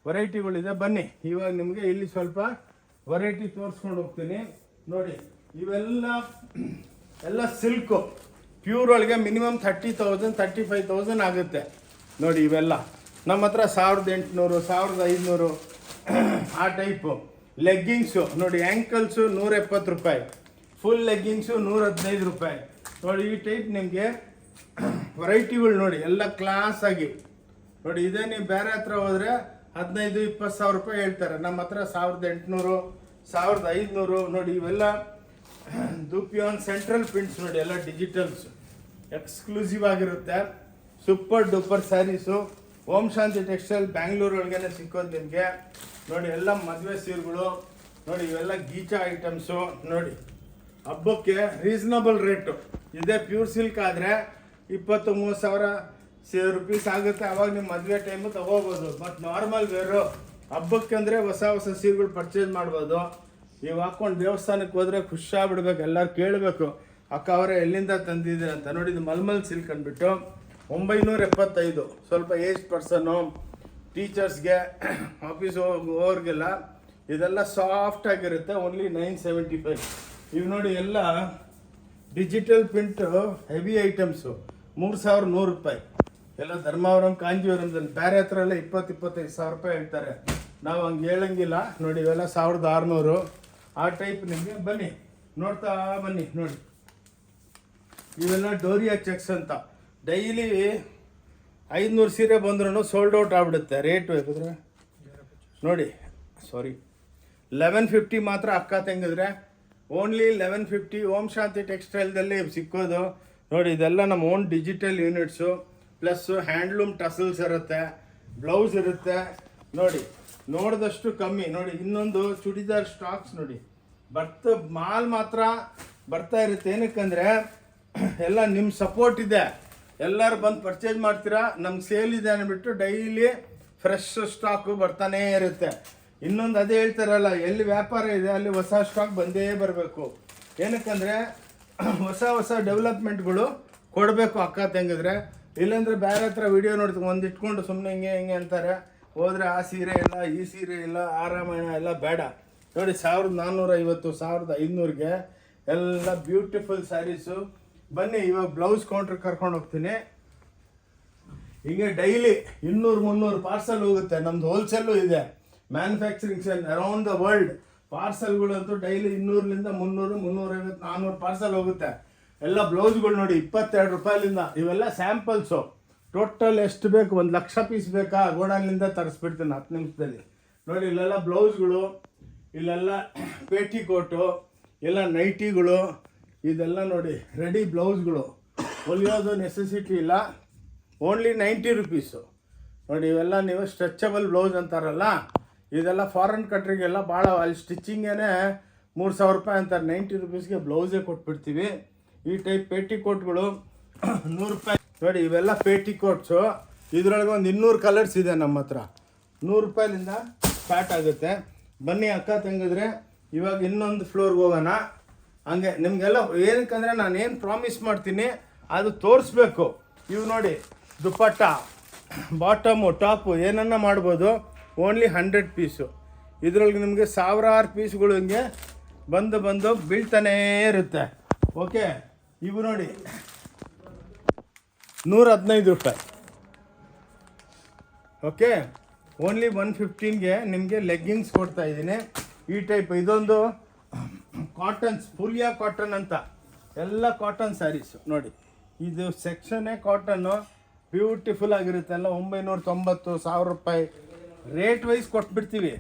ವೆರೈಟಿಗಳಿದೆ. ಬನ್ನಿ, ಇವಾಗ ನಿಮಗೆ ಇಲ್ಲಿ ಸ್ವಲ್ಪ ವೆರೈಟಿ ತೋರಿಸ್ಕೊಂಡು ಹೋಗ್ತೀನಿ ನೋಡಿ. ಇವೆಲ್ಲ ಸಿಲ್ಕು ಪ್ಯೂರ್ ಒಳಗೆ ಮಿನಿಮಮ್ 30,000 35,000 ಆಗುತ್ತೆ ನೋಡಿ. ಇವೆಲ್ಲ ನಮ್ಮ ಹತ್ರ 1,800 1,500 ಆ ಟೈಪು. ಲೆಗ್ಗಿಂಗ್ಸು ನೋಡಿ, ಆ್ಯಂಕಲ್ಸು 170 ರೂಪಾಯಿ, ಫುಲ್ ಲೆಗ್ಗಿಂಗ್ಸು 115 ರೂಪಾಯಿ ನೋಡಿ. ಈ ಟೈಪ್ ನಿಮಗೆ ವೆರೈಟಿಗಳು ನೋಡಿ, ಎಲ್ಲ ಕ್ಲಾಸ್ ಆಗಿ ನೋಡಿ. ಇದೇ ನೀವು ಬೇರೆ ಹತ್ರ ಹೋದರೆ 15-20 ಸಾವಿರ ರೂಪಾಯಿ ಹೇಳ್ತಾರೆ. ನಮ್ಮ ಹತ್ರ 1,800 1,500 ನೋಡಿ. ಇವೆಲ್ಲ ದುಪಿಯಾನ್ ಸೆಂಟ್ರಲ್ ಪ್ರಿಂಟ್ಸ್ ನೋಡಿ, ಎಲ್ಲ ಡಿಜಿಟಲ್ಸ್ ಎಕ್ಸ್ಕ್ಲೂಸಿವ್ ಆಗಿರುತ್ತೆ. Super duper sarees. Om Shanti textile Bangalore ಒಳಗೇನೆ ಸಿಕ್ಕೋದು ನಿಮಗೆ ನೋಡಿ. ಎಲ್ಲ ಮದುವೆ ಸೀರೆಗಳು ನೋಡಿ, ಇವೆಲ್ಲ ಗೀಚಾ ಐಟಮ್ಸು ನೋಡಿ. ಹಬ್ಬಕ್ಕೆ ರೀಸನಬಲ್ ರೇಟು ಇದೇ. ಪ್ಯೂರ್ ಸಿಲ್ಕ್ ಆದರೆ 20-30 ಸಾವಿರ ರೂಪೀಸ್ ಆಗುತ್ತೆ. ಅವಾಗ ನಿಮ್ಮ ಮದುವೆ ಟೈಮು ತೊಗೋಬೋದು. ಬಟ್ ನಾರ್ಮಲ್ ವೇರು ಹಬ್ಬಕ್ಕೆ ಅಂದರೆ ಹೊಸ ಸೀರೆಗಳು ಪರ್ಚೇಸ್ ಮಾಡ್ಬೋದು. ಇವು ಹಾಕ್ಕೊಂಡು ದೇವಸ್ಥಾನಕ್ಕೆ ಹೋದರೆ ಖುಷಿಯಾಗ್ಬಿಡ್ಬೇಕು. ಎಲ್ಲರೂ ಕೇಳಬೇಕು, ಅಕ್ಕ ಅವರೇ ಎಲ್ಲಿಂದ ತಂದಿದ್ದೀರಿ ಅಂತ ನೋಡಿ. ಇದು ಮಲ್ಮಲ್ ಸಿಲ್ಕ್ ಅಂದ್ಬಿಟ್ಟು 975. ಸ್ವಲ್ಪ ಏಜ್ ಪರ್ಸನ್ನು, ಟೀಚರ್ಸ್ಗೆ, ಆಫೀಸ್ ಹೋಗೋರಿಗೆಲ್ಲ ಇದೆಲ್ಲ ಸಾಫ್ಟ್ ಆಗಿರುತ್ತೆ. ಓನ್ಲಿ 975. ಇವು ನೋಡಿ, ಎಲ್ಲ ಡಿಜಿಟಲ್ ಪ್ರಿಂಟ್ ಹೆವಿ ಐಟಮ್ಸು 3,100 ರೂಪಾಯಿ. ಎಲ್ಲ ಧರ್ಮಾವರಂ ಕಾಂಜೀವರಂದಲ್ಲಿ. ಬೇರೆ ಹತ್ರ ಎಲ್ಲ 20-25 ಸಾವಿರ ರೂಪಾಯಿ ಹೇಳ್ತಾರೆ. ನಾವು ಹಂಗೆ ಹೇಳಂಗಿಲ್ಲ ನೋಡಿ. ಇವೆಲ್ಲ 1,600 ಆ ಟೈಪ್ ನಿಮಗೆ. ಬನ್ನಿ, ನೋಡ್ತಾ ಬನ್ನಿ ನೋಡಿ. ಇವೆಲ್ಲ ಡೋರಿಯಾ ಚೆಕ್ಸ್ ಅಂತ. ಡೈಲಿ 500 ಸೀರೆ ಬಂದ್ರೂ ಸೋಲ್ಡ್ ಔಟ್ ಆಗ್ಬಿಡುತ್ತೆ. ರೇಟ್ ಬೇಕಿದ್ರೆ ನೋಡಿ, ಸಾರಿ 1150 ಮಾತ್ರ ಅಕ್ಕ ತಂಗಿದ್ರೆ. ಓನ್ಲಿ 1150. ಓಂ ಶಾಂತಿ ಟೆಕ್ಸ್ಟೈಲ್ದಲ್ಲಿ ಸಿಕ್ಕೋದು ನೋಡಿ. ಇದೆಲ್ಲ ನಮ್ಮ own digital units. Plus handloom tassels ಇರುತ್ತೆ, ಬ್ಲೌಸ್ ಇರುತ್ತೆ ನೋಡಿ. ನೋಡಿದಷ್ಟು ಕಮ್ಮಿ ನೋಡಿ. ಇನ್ನೊಂದು ಚೂಡಿದಾರ್ ಸ್ಟಾಕ್ಸ್ ನೋಡಿ, ಮಾಲ್ ಮಾತ್ರ ಬರ್ತಾ ಇರುತ್ತೆ. ಏನಕ್ಕಂದರೆ ಎಲ್ಲ ನಿಮ್ಮ ಸಪೋರ್ಟ್ ಇದೆ. ಎಲ್ಲರೂ ಬಂದು ಪರ್ಚೇಸ್ ಮಾಡ್ತೀರಾ. ನಮ್ಗೆ ಸೇಲ್ ಇದೆ ಅಂದ್ಬಿಟ್ಟು ಡೈಲಿ ಫ್ರೆಶ್ ಸ್ಟಾಕು ಬರ್ತಾನೇ ಇರುತ್ತೆ. ಇನ್ನೊಂದು ಅದೇ ಹೇಳ್ತಾರಲ್ಲ, ಎಲ್ಲಿ ವ್ಯಾಪಾರ ಇದೆ ಅಲ್ಲಿ ಹೊಸ ಸ್ಟಾಕ್ ಬಂದೇ ಬರಬೇಕು. ಏನಕ್ಕಂದರೆ ಹೊಸ ಡೆವಲಪ್ಮೆಂಟ್ಗಳು ಕೊಡಬೇಕು ಅಕ್ಕ ತಂಗಿದ್ರೆ. ಇಲ್ಲಾಂದರೆ ಬೇರೆ ಹತ್ರ ವಿಡಿಯೋ ನೋಡ್ತೀವಿ, ಒಂದು ಇಟ್ಕೊಂಡು ಸುಮ್ಮನೆ ಹಿಂಗೆ ಅಂತಾರೆ. ಹೋದರೆ ಆ ಸೀರೆ ಇಲ್ಲ, ಈ ಸೀರೆ ಇಲ್ಲ, ಆ ರಾಮಾಯಣ ಎಲ್ಲ ಬೇಡ ನೋಡಿ. 1,450 1,500ಗೆ ಎಲ್ಲ ಬ್ಯೂಟಿಫುಲ್ ಸ್ಯಾರೀಸು. ಬನ್ನಿ, ಇವಾಗ ಬ್ಲೌಸ್ ಕೌಂಟ್ರ್ ಕರ್ಕೊಂಡು ಹೋಗ್ತೀನಿ ಹಿಂಗೆ ಡೈಲಿ 200-300 ಪಾರ್ಸಲ್ ಹೋಗುತ್ತೆ. ನಮ್ದು ಹೋಲ್ಸೇಲು ಇದೆ, manufacturing sale around the world. ಪಾರ್ಸಲ್ಗಳಂತೂ ಡೈಲಿ 200ರಿಂದ 300, 350, 400 ಪಾರ್ಸಲ್ ಹೋಗುತ್ತೆ. ಎಲ್ಲ ಬ್ಲೌಸ್ಗಳು ನೋಡಿ 22 ರೂಪಾಯಿಲಿಂದ. ಇವೆಲ್ಲ ಸ್ಯಾಂಪಲ್ಸು. ಟೋಟಲ್ ಎಷ್ಟು ಬೇಕು, 1,00,000 ಪೀಸ್ ಬೇಕಾ, ಗೋಡಾನ್ಲಿಂದ ತರಿಸ್ಬಿಡ್ತೀನಿ 10 ನಿಮಿಷದಲ್ಲಿ. ನೋಡಿ ಇಲ್ಲೆಲ್ಲ ಬ್ಲೌಸ್ಗಳು, ಇಲ್ಲೆಲ್ಲ ಪೇಟಿಕೋಟು, ಎಲ್ಲ ನೈಟಿಗಳು, ಇದೆಲ್ಲ ನೋಡಿ ರೆಡಿ ಬ್ಲೌಸ್ಗಳು. ಹೊಲಿಯೋದು ನೆಸೆಸಿಟಿ ಇಲ್ಲ, ಓನ್ಲಿ 90 ರುಪೀಸು. ನೋಡಿ ಇವೆಲ್ಲ ನೀವು ಸ್ಟ್ರೆಚಬಲ್ ಬ್ಲೌಸ್ ಅಂತಾರಲ್ಲ, ಇದೆಲ್ಲ ಫಾರಿನ್ ಕಂಟ್ರಿಗೆಲ್ಲ ಭಾಳ ಅಲ್ಲಿ ಸ್ಟಿಚಿಂಗೇನೆ 3,000 ರೂಪಾಯಿ ಅಂತಾರೆ. 90 ರುಪೀಸ್ಗೆ ಬ್ಲೌಸೇ ಕೊಟ್ಬಿಡ್ತೀವಿ. ಈ ಟೈಪ್ ಪೇಟಿಕೋಟ್ಗಳು 100 ರೂಪಾಯಿ. ನೋಡಿ ಇವೆಲ್ಲ ಪೇಟಿಕೋಟ್ಸು. ಇದರೊಳಗೆ ಒಂದು 200 ಕಲರ್ಸ್ ಇದೆ ನಮ್ಮ ಹತ್ರ. 100 ರೂಪಾಯಿಲಿಂದ ಸ್ಟಾರ್ಟ್ ಆಗುತ್ತೆ. ಬನ್ನಿ ಅಕ್ಕ ತಂಗಿದ್ರೆ ಇವಾಗ ಇನ್ನೊಂದು ಫ್ಲೋರ್ಗೆ ಹೋಗೋಣ. ಹಂಗೆ ನಿಮಗೆಲ್ಲ ಏನಕ್ಕಂದರೆ ನಾನು ಏನು ಪ್ರಾಮಿಸ್ ಮಾಡ್ತೀನಿ ಅದು ತೋರಿಸ್ಬೇಕು. ಇವು ನೋಡಿ ದುಪ್ಪಟ್ಟ, ಬಾಟಮು, ಟಾಪು ಏನನ್ನ ಮಾಡ್ಬೋದು. Only 100 piece. ಇದರೊಳಗೆ ನಿಮಗೆ ಸಾವಿರಾರು ಪೀಸ್ಗಳು ಹಿಂಗೆ ಬಂದು ಬೀಳ್ತಾನೇ ಇರುತ್ತೆ. ಓಕೆ, ಇವು ನೋಡಿ 115 ರೂಪಾಯಿ. ಓಕೆ, ಓನ್ಲಿ 115ಗೆ ನಿಮಗೆ ಲೆಗ್ಗಿಂಗ್ಸ್ ಕೊಡ್ತಾ ಇದ್ದೀನಿ. ಈ ಟೈಪ್ ಇದೊಂದು ಕಾಟನ್ಸ್, ಫುಲ್ಲಿಯಾ ಕಾಟನ್ ಅಂತ, ಎಲ್ಲ ಕಾಟನ್ ಸ್ಯಾರೀಸು. ನೋಡಿ ಇದು ಸೆಕ್ಷನ್ನೇ ಕಾಟನ್ನು, ಬ್ಯೂಟಿಫುಲ್ ಆಗಿರುತ್ತೆ. ಎಲ್ಲ 990, 1000 ರೂಪಾಯಿ ರೇಟ್ ವೈಸ್ ಕೊಟ್ಬಿಡ್ತೀವಿ.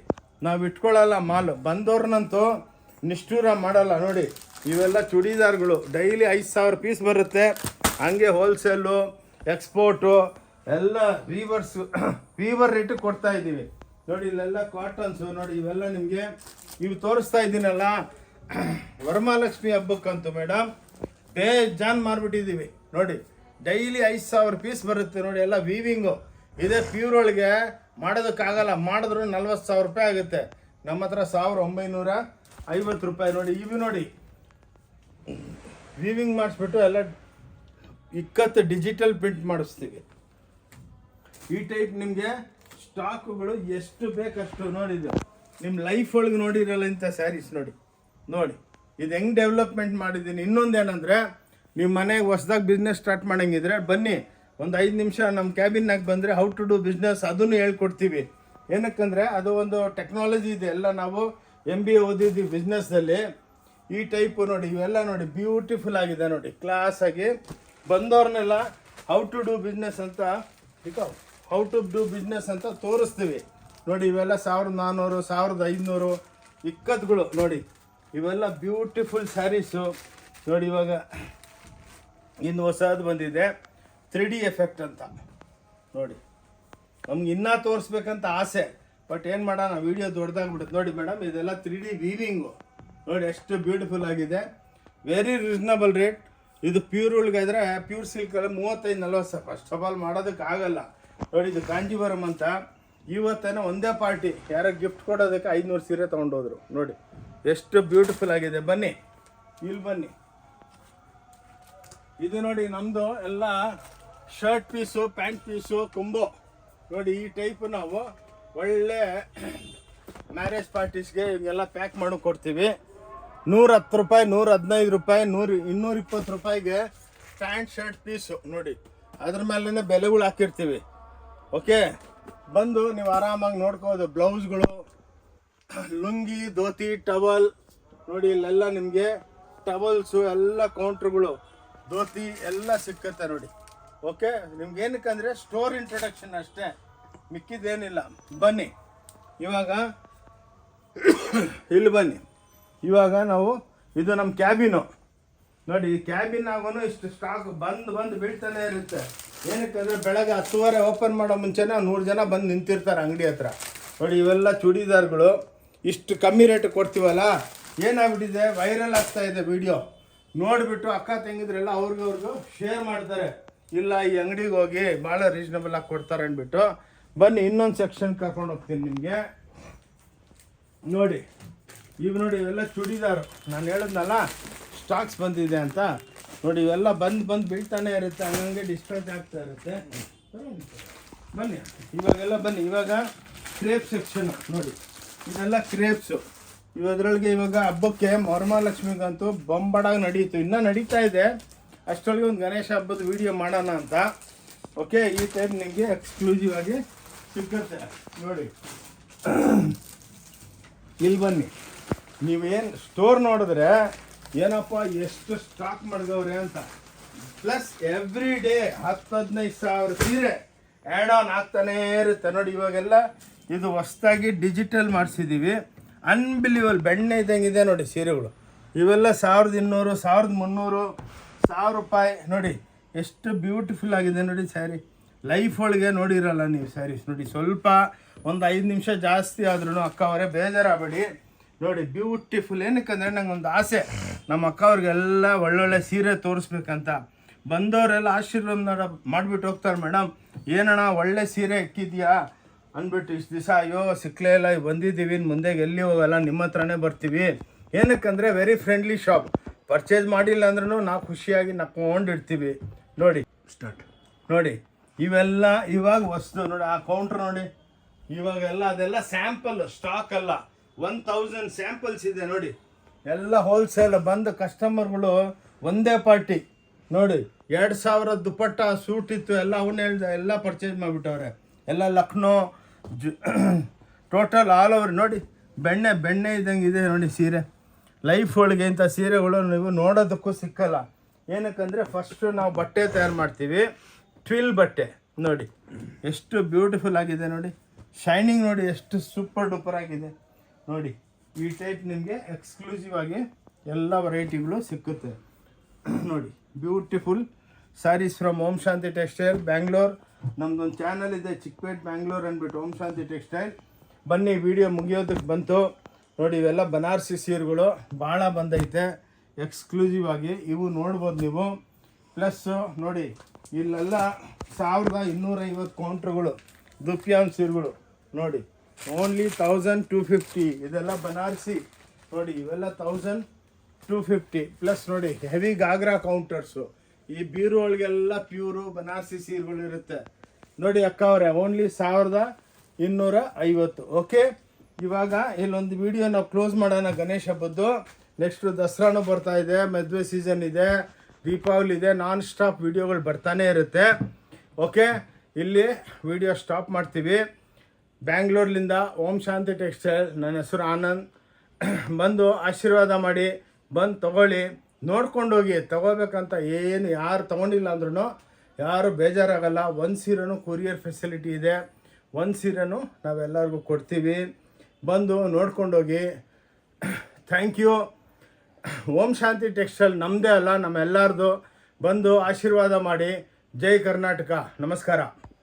ನಾವು ಇಟ್ಕೊಳ್ಳಲ್ಲ ಮಾಲು. ಬಂದವ್ರನ್ನಂತೂ ನಿಷ್ಠೂರ ಮಾಡಲ್ಲ. ನೋಡಿ ಇವೆಲ್ಲ ಚೂಡಿದಾರ್ಗಳು ಡೈಲಿ 5,000 ಪೀಸ್ ಬರುತ್ತೆ. ಹಂಗೆ ಹೋಲ್ಸೇಲು, ಎಕ್ಸ್ಪೋರ್ಟು ಎಲ್ಲ ವೀವರ್ ರೇಟಿಗೆ ಕೊಡ್ತಾ ಇದ್ದೀವಿ. ನೋಡಿ ಇಲ್ಲೆಲ್ಲ ಕಾಟನ್ಸು. ನೋಡಿ ಇವೆಲ್ಲ ನಿಮಗೆ ಇವು ತೋರಿಸ್ತಾ ಇದ್ದೀನಲ್ಲ, ವರಮಹಾಲಕ್ಷ್ಮಿ ಹಬ್ಬಕ್ಕಂತೂ ಮೇಡಮ್ ಬೇಜಾನ್ ಮಾರ್ಬಿಟ್ಟಿದ್ದೀವಿ. ನೋಡಿ ಡೈಲಿ 5,000 ಪೀಸ್ ಬರುತ್ತೆ. ನೋಡಿ ಎಲ್ಲ ವೀವಿಂಗು. ಇದೇ ಪ್ಯೂರ್ ಒಳಗೆ ಮಾಡೋದಕ್ಕಾಗಲ್ಲ, ಮಾಡಿದ್ರು 40,000 ರೂಪಾಯಿ ಆಗುತ್ತೆ. ನಮ್ಮ ಹತ್ರ 1,950 ರೂಪಾಯಿ. ನೋಡಿ ಇವು ನೋಡಿ ವೀವಿಂಗ್ ಮಾಡಿಸ್ಬಿಟ್ಟು ಎಲ್ಲ ಇಕ್ಕತ್ತು ಡಿಜಿಟಲ್ ಪ್ರಿಂಟ್ ಮಾಡಿಸ್ತೀವಿ. ಈ ಟೈಪ್ ನಿಮಗೆ ಸ್ಟಾಕುಗಳು ಎಷ್ಟು ಬೇಕಷ್ಟು. ನೋಡಿದ್ದು ನಿಮ್ಮ ಲೈಫ್ ಒಳಗೆ ನೋಡಿರಲ್ಲ ಇಂಥ ಸ್ಯಾರೀಸ್. ನೋಡಿ ಇದು ಹೆಂಗೆ ಡೆವಲಪ್ಮೆಂಟ್ ಮಾಡಿದ್ದೀನಿ. ಇನ್ನೊಂದೇನೆಂದರೆ ನೀವು ಮನೆಗೆ ಹೊಸ್ದಾಗಿ ಬಿಸ್ನೆಸ್ ಸ್ಟಾರ್ಟ್ ಮಾಡೋಂಗಿದ್ರೆ ಬನ್ನಿ, ಒಂದು 5 ನಿಮಿಷ ನಮ್ಮ ಕ್ಯಾಬಿನ್ನಾಗ ಬಂದರೆ ಹೌ ಟು ಡೂ ಬಿಸ್ನೆಸ್ ಅದನ್ನು ಹೇಳ್ಕೊಡ್ತೀವಿ. ಏನಕ್ಕಂದರೆ ಅದು ಒಂದು ಟೆಕ್ನಾಲಜಿ ಇದೆ. ಎಲ್ಲ ನಾವು MBA ಓದಿದ್ದೀವಿ ಬಿಸ್ನೆಸ್ಸಲ್ಲಿ. ಈ ಟೈಪು ನೋಡಿ ಇವೆಲ್ಲ ನೋಡಿ ಬ್ಯೂಟಿಫುಲ್ ಆಗಿದೆ. ನೋಡಿ ಕ್ಲಾಸಾಗಿ ಬಂದವ್ರನ್ನೆಲ್ಲ ಹೌ ಟು ಡೂ ಬಿಸ್ನೆಸ್ ಅಂತ ತೋರಿಸ್ತೀವಿ. ನೋಡಿ ಇವೆಲ್ಲ 1,400, 1,500 ಇಕ್ಕತ್ಗಳು. ನೋಡಿ ಇವೆಲ್ಲ ಬ್ಯೂಟಿಫುಲ್ ಸ್ಯಾರೀಸು. ನೋಡಿ ಇವಾಗ ಇನ್ನು ಹೊಸದು ಬಂದಿದೆ 3D ಎಫೆಕ್ಟ್ ಅಂತ. ನೋಡಿ ನಮ್ಗೆ ಇನ್ನೂ ತೋರಿಸ್ಬೇಕಂತ ಆಸೆ, ಬಟ್ ಏನು ಮಾಡೋಣ, ವೀಡಿಯೋ ದೊಡ್ಡದಾಗ್ಬಿಡುತ್ತೆ. ನೋಡಿ ಮೇಡಮ್ ಇದೆಲ್ಲ 3D ವೀವಿಂಗು. ನೋಡಿ ಎಷ್ಟು ಬ್ಯೂಟಿಫುಲ್ ಆಗಿದೆ. Very reasonable rate. ಇದು ಪ್ಯೂರ್ ಒಳಗಾದ್ರೆ ಪ್ಯೂರ್ ಸಿಲ್ಕಲ್ಲಿ 35-40 ಫಸ್ಟ್ ಆಫ್ ಆಲ್ ಮಾಡೋದಕ್ಕೆ ಆಗಲ್ಲ. ನೋಡಿ ಇದು ಕಾಂಜೀವರಂ ಅಂತ. ಇವತ್ತೇನೋ ಒಂದೇ ಪಾರ್ಟಿ ಯಾರೋ ಗಿಫ್ಟ್ ಕೊಡೋದಕ್ಕೆ 500 ಸೀರೆ ತೊಗೊಂಡೋದ್ರು. ನೋಡಿ ಎಷ್ಟು ಬ್ಯೂಟಿಫುಲ್ ಆಗಿದೆ. ಬನ್ನಿ ಇಲ್ಲಿ ಬನ್ನಿ. ಇದು ನೋಡಿ ನಮ್ಮದು ಎಲ್ಲ shirt piece, pant piece, combo. ನೋಡಿ ಈ ಟೈಪು ನಾವು ಒಳ್ಳೆ ಮ್ಯಾರೇಜ್ ಪಾರ್ಟೀಸ್ಗೆ ಇವೆಲ್ಲ ಪ್ಯಾಕ್ ಮಾಡಿ ಕೊಡ್ತೀವಿ. 110 ರೂಪಾಯಿ, 115 ರೂಪಾಯಿ, 220 ರೂಪಾಯಿಗೆ ಪ್ಯಾಂಟ್ ಶರ್ಟ್ ಪೀಸು. ನೋಡಿ ಅದ್ರ ಮೇಲೇ ಬೆಲೆಗಳು ಹಾಕಿರ್ತೀವಿ. ಓಕೆ, ಬಂದು ನೀವು ಆರಾಮಾಗಿ ನೋಡ್ಕೋಬೋದು. ಬ್ಲೌಸ್ಗಳು, ಲುಂಗಿ, ಧೋತಿ, ಟವಲ್. ನೋಡಿ ಇಲ್ಲೆಲ್ಲ ನಿಮಗೆ ಟವಲ್ಸು ಎಲ್ಲ ಕೌಂಟ್ರುಗಳು, ಧೋತಿ ಎಲ್ಲ ಸಿಕ್ಕತ್ತೆ. ನೋಡಿ ಓಕೆ, ನಿಮ್ಗೆ ಏನಕ್ಕಂದರೆ ಸ್ಟೋರ್ ಇಂಟ್ರೊಡಕ್ಷನ್ ಅಷ್ಟೇ, ಮಿಕ್ಕಿದ್ದೇನಿಲ್ಲ. ಬನ್ನಿ ಇವಾಗ ಇಲ್ಲಿ ಬನ್ನಿ. ಇವಾಗ ನಾವು ಇದು ನಮ್ಮ ಕ್ಯಾಬಿನು. ನೋಡಿ ಈ ಕ್ಯಾಬಿನಾಗೂ ಇಷ್ಟು ಸ್ಟಾಕ್ ಬಂದು ಬೀಳ್ತಾನೆ ಇರುತ್ತೆ. ಏನಕ್ಕಂದರೆ ಬೆಳಗ್ಗೆ 10:30 ಓಪನ್ ಮಾಡೋ ಮುಂಚೆನೇ 100 ಜನ ಬಂದು ನಿಂತಿರ್ತಾರೆ ಅಂಗಡಿ ಹತ್ರ. ನೋಡಿ ಇವೆಲ್ಲ ಚೂಡಿದಾರ್ಗಳು ಇಷ್ಟು ಕಮ್ಮಿ ರೇಟ್ ಕೊಡ್ತೀವಲ್ಲ, ಏನಾಗ್ಬಿಟ್ಟಿದೆ, ವೈರಲ್ ಆಗ್ತಾ ಇದೆ ವಿಡಿಯೋ ನೋಡಿಬಿಟ್ಟು ಅಕ್ಕ ತಂಗಿದ್ರೆಲ್ಲ ಅವ್ರಿಗೂ ಶೇರ್ ಮಾಡ್ತಾರೆ. ಇಲ್ಲ ಈ ಅಂಗಡಿಗೆ ಹೋಗಿ ಭಾಳ ರೀಸನಬಲ್ ಆಗಿ ಕೊಡ್ತಾರೆ ಅಂದ್ಬಿಟ್ಟು. ಬನ್ನಿ ಇನ್ನೊಂದು ಸೆಕ್ಷನ್ ಕರ್ಕೊಂಡು ಹೋಗ್ತೀನಿ ನಿಮಗೆ. ನೋಡಿ ಇವೆಲ್ಲ ಚೂಡಿದಾರು. ನಾನು ಹೇಳಿದ್ನಲ್ಲ ಸ್ಟಾಕ್ಸ್ ಬಂದಿದೆ ಅಂತ. ನೋಡಿ ಇವೆಲ್ಲ ಬಂದು ಬೀಳ್ತಾನೆ ಇರುತ್ತೆ, ಹಂಗಂಗೆ ಡಿಸ್ಪ್ಯಾಚ್ ಆಗ್ತಾ ಇರುತ್ತೆ. ಬನ್ನಿ ಇವಾಗ ಕ್ರೇಪ್ ಸೆಕ್ಷನ್. ನೋಡಿ ಇದೆಲ್ಲ ಕ್ರೇಪ್ಸು. ಇವದ್ರೊಳಗೆ ಇವಾಗ ಹಬ್ಬಕ್ಕೆ ವರಮಹಾಲಕ್ಷ್ಮಿಗಂತೂ ಬೊಂಬಾಡಾಗಿ ನಡೀತು, ಇನ್ನೂ ನಡೀತಾ ಇದೆ. ಅಷ್ಟರೊಳಗೆ ಒಂದು ಗಣೇಶ ಹಬ್ಬದ ವಿಡಿಯೋ ಮಾಡೋಣ ಅಂತ. ಓಕೆ, ಈ ಟೈಪ್ ನಿಮಗೆ ಎಕ್ಸ್ಕ್ಲೂಸಿವ್ ಆಗಿ ಸಿಕ್ಕುತ್ತೆ ನೋಡಿ. ಇಲ್ಲಿ ಬನ್ನಿ, ನೀವೇನು ಸ್ಟೋರ್ ನೋಡಿದ್ರೆ ಏನಪ್ಪ ಎಷ್ಟು ಸ್ಟಾಕ್ ಮಾಡಿದವ್ರೆ ಅಂತ. ಪ್ಲಸ್ ಎವ್ರಿ ಡೇ 10-15 ಸಾವಿರ ಸೀರೆ ಆ್ಯಡ್ ಆನ್ ಆಗ್ತಾನೇ ಇರುತ್ತೆ ನೋಡಿ. ಇವಾಗೆಲ್ಲ ಇದು ಹೊಸ್ದಾಗಿ ಡಿಜಿಟಲ್ ಮಾಡಿಸಿದ್ದೀವಿ. ಅನ್ಬಿಲಿವಲ್ ಬೆಣ್ಣೆ ಇದ್ದಂಗಿದೆ ನೋಡಿ ಸೀರೆಗಳು. ಇವೆಲ್ಲ 1200, 1300, 1000 ರೂಪಾಯಿ ನೋಡಿ. ಎಷ್ಟು ಬ್ಯೂಟಿಫುಲ್ ಆಗಿದೆ ನೋಡಿ ಸ್ಯಾರಿ. ಲೈಫ್ ಒಳಗೆ ನೋಡಿರಲ್ಲ ನೀವು ಸ್ಯಾರೀಸ್ ನೋಡಿ. ಸ್ವಲ್ಪ ಒಂದು 5 ನಿಮಿಷ ಜಾಸ್ತಿ ಆದ್ರೂ ಅಕ್ಕ ಅವರೇ ಬೇಜಾರಾಗಬೇಡಿ ನೋಡಿ. ಬ್ಯೂಟಿಫುಲ್. ಏನಕ್ಕಂದರೆ ನಂಗೊಂದು ಆಸೆ, ನಮ್ಮ ಅಕ್ಕ ಅವ್ರಿಗೆಲ್ಲ ಒಳ್ಳೊಳ್ಳೆ ಸೀರೆ ತೋರಿಸ್ಬೇಕಂತ. ಬಂದವರೆಲ್ಲ ಆಶೀರ್ವಾದ ಮಾಡಿಬಿಟ್ಟು ಹೋಗ್ತಾರೆ, ಮೇಡಮ್ ಏನಣ್ಣ ಒಳ್ಳೆ ಸೀರೆ ಇಕ್ಕಿದ್ಯಾ ಅಂದ್ಬಿಟ್ಟು. ಇಷ್ಟು ದಿವಸ ಅಯ್ಯೋ ಸಿಕ್ಕಲೇ ಇಲ್ಲ, ಬಂದಿದ್ದೀವಿ, ಮುಂದೆ ಎಲ್ಲಿ ಹೋಗಲ್ಲ, ನಿಮ್ಮ ಹತ್ರನೇ ಬರ್ತೀವಿ. ಏನಕ್ಕಂದರೆ ವೆರಿ ಫ್ರೆಂಡ್ಲಿ ಶಾಪ್. ಪರ್ಚೇಸ್ ಮಾಡಿಲ್ಲ ಅಂದ್ರೂ ನಾವು ಖುಷಿಯಾಗಿ ನಕ್ಕೊಂಡಿರ್ತೀವಿ ನೋಡಿ. ಸ್ಟಾರ್ಟ್ ನೋಡಿ. ಇವೆಲ್ಲ ಇವಾಗ ಹೊಸ್ದು ನೋಡಿ. ಆ ಕೌಂಟ್ರ್ ನೋಡಿ. ಇವಾಗೆಲ್ಲ ಅದೆಲ್ಲ ಸ್ಯಾಂಪಲ್ ಸ್ಟಾಕ್ ಅಲ್ಲ, 1000 ಸ್ಯಾಂಪಲ್ಸ್ ಇದೆ ನೋಡಿ. ಎಲ್ಲ ಹೋಲ್ಸೇಲ್. ಬಂದ ಕಸ್ಟಮರ್ಗಳು ಒಂದೇ ಪಾರ್ಟಿ ನೋಡಿ. 2000 ದುಪ್ಪಟ್ಟ ಸೂಟ್ ಇತ್ತು, ಎಲ್ಲ ಅವನ್ನ ಹೇಳ್ದೆ, ಎಲ್ಲ ಪರ್ಚೇಸ್ ಮಾಡಿಬಿಟ್ಟವ್ರೆ. ಎಲ್ಲ ಲಕ್ನೋ ಟೋಟಲ್ ಆಲ್ ಓವರ್ ನೋಡಿ. ಬೆಣ್ಣೆ ಇದ್ದಂಗೆ ಇದೆ ನೋಡಿ ಸೀರೆ. ಲೈಫ್ ಒಳಗೆ ಇಂಥ ಸೀರೆಗಳು ನೀವು ನೋಡೋದಕ್ಕೂ ಸಿಕ್ಕಲ್ಲ. ಏನಕ್ಕಂದರೆ ಫಸ್ಟು ನಾವು ಬಟ್ಟೆ ತಯಾರು ಮಾಡ್ತೀವಿ, ಟ್ವಿಲ್ ಬಟ್ಟೆ ನೋಡಿ. ಎಷ್ಟು ಬ್ಯೂಟಿಫುಲ್ ಆಗಿದೆ ನೋಡಿ. ಶೈನಿಂಗ್ ನೋಡಿ ಎಷ್ಟು ಸೂಪರ್ ಡೂಪರ್ ಆಗಿದೆ ನೋಡಿ. ಈ ಟೈಪ್ ನಿಮಗೆ ಎಕ್ಸ್ಕ್ಲೂಸಿವ್ ಆಗಿ ಎಲ್ಲ ವೆರೈಟಿಗಳು ಸಿಕ್ಕುತ್ತೆ ನೋಡಿ. Beautiful saris from Om Shanti textile Bangalore. ನಮ್ಮದೊಂದು ಚಾನಲ್ ಇದೆ ಚಿಕ್ಕಪೇಟ್ ಬ್ಯಾಂಗ್ಳೂರ್ ಅಂದ್ಬಿಟ್ಟು, ಓಂ ಶಾಂತಿ ಟೆಕ್ಸ್ಟೈಲ್. ಬನ್ನಿ, ವಿಡಿಯೋ ಮುಗಿಯೋದಕ್ಕೆ ಬಂತು ನೋಡಿ. ಇವೆಲ್ಲ ಬನಾರಸಿ ಸೀರೆಗಳು ಭಾಳ ಬಂದೈತೆ ಎಕ್ಸ್ಕ್ಲೂಸಿವ್ ಆಗಿ. ಇವು ನೋಡ್ಬೋದು ನೀವು. ಪ್ಲಸ್ಸು ನೋಡಿ, ಇಲ್ಲೆಲ್ಲ 1250 ಕೌಂಟ್ರುಗಳು ದುಪ್ಯಾನ್ ಸೀರೆಗಳು ನೋಡಿ. ಓನ್ಲಿ 1250. ಇದೆಲ್ಲ ಬನಾರಸಿ ನೋಡಿ. ಇವೆಲ್ಲ 1250. ಪ್ಲಸ್ ನೋಡಿ ಹೆವಿ ಗಾಗ್ರಾ ಕೌಂಟರ್ಸು. ಈ ಬೀರು ಒಳಗೆಲ್ಲ ಪ್ಯೂರು ಬನಾರಸಿ ಸೀರೆಗಳು ಇರುತ್ತೆ ನೋಡಿ. ಅಕ್ಕ ಅವರೇ ಓನ್ಲಿ 1250. ಓಕೆ, ಇವಾಗ ಇಲ್ಲೊಂದು ವಿಡಿಯೋ ನಾವು ಕ್ಲೋಸ್ ಮಾಡೋಣ ಗಣೇಶ ಹಬ್ಬದ್ದು. ನೆಕ್ಸ್ಟು ದಸರಾನು ಬರ್ತಾ ಇದೆ, ಮದುವೆ ಸೀಸನ್ ಇದೆ, ದೀಪಾವಳಿ ಇದೆ. ನಾನ್ ಸ್ಟಾಪ್ ವಿಡಿಯೋಗಳು ಬರ್ತಾನೆ ಇರುತ್ತೆ. ಓಕೆ, ಇಲ್ಲಿ ವಿಡಿಯೋ ಸ್ಟಾಪ್ ಮಾಡ್ತೀವಿ. ಬ್ಯಾಂಗ್ಳೂರ್ಲಿಂದ ಓಂ ಶಾಂತಿ ಟೆಕ್ಸ್ಟೈಲ್. ನನ್ನ ಹೆಸರು ಆನಂದ್. ಬಂದು ಆಶೀರ್ವಾದ ಮಾಡಿ, ಬಂದು ತೊಗೊಳ್ಳಿ, ನೋಡ್ಕೊಂಡೋಗಿ. ತೊಗೋಬೇಕಂತ ಏನು ಯಾರು ತೊಗೊಂಡಿಲ್ಲ ಅಂದ್ರೂ ಯಾರು ಬೇಜಾರಾಗಲ್ಲ. ಒಂದು ಸೀರೆನೂ ಕೊರಿಯರ್ ಫೆಸಿಲಿಟಿ ಇದೆ. ಒಂದು ಸೀರೆನೂ ನಾವೆಲ್ಲರಿಗೂ ಕೊಡ್ತೀವಿ. ಬಂದು ನೋಡ್ಕೊಂಡೋಗಿ. Thank you. Om Shanti textile ನಮ್ಮದೇ ಅಲ್ಲ, ನಮ್ಮೆಲ್ಲರದು. ಬಂದು ಆಶೀರ್ವಾದ ಮಾಡಿ. ಜೈ ಕರ್ನಾಟಕ. ನಮಸ್ಕಾರ.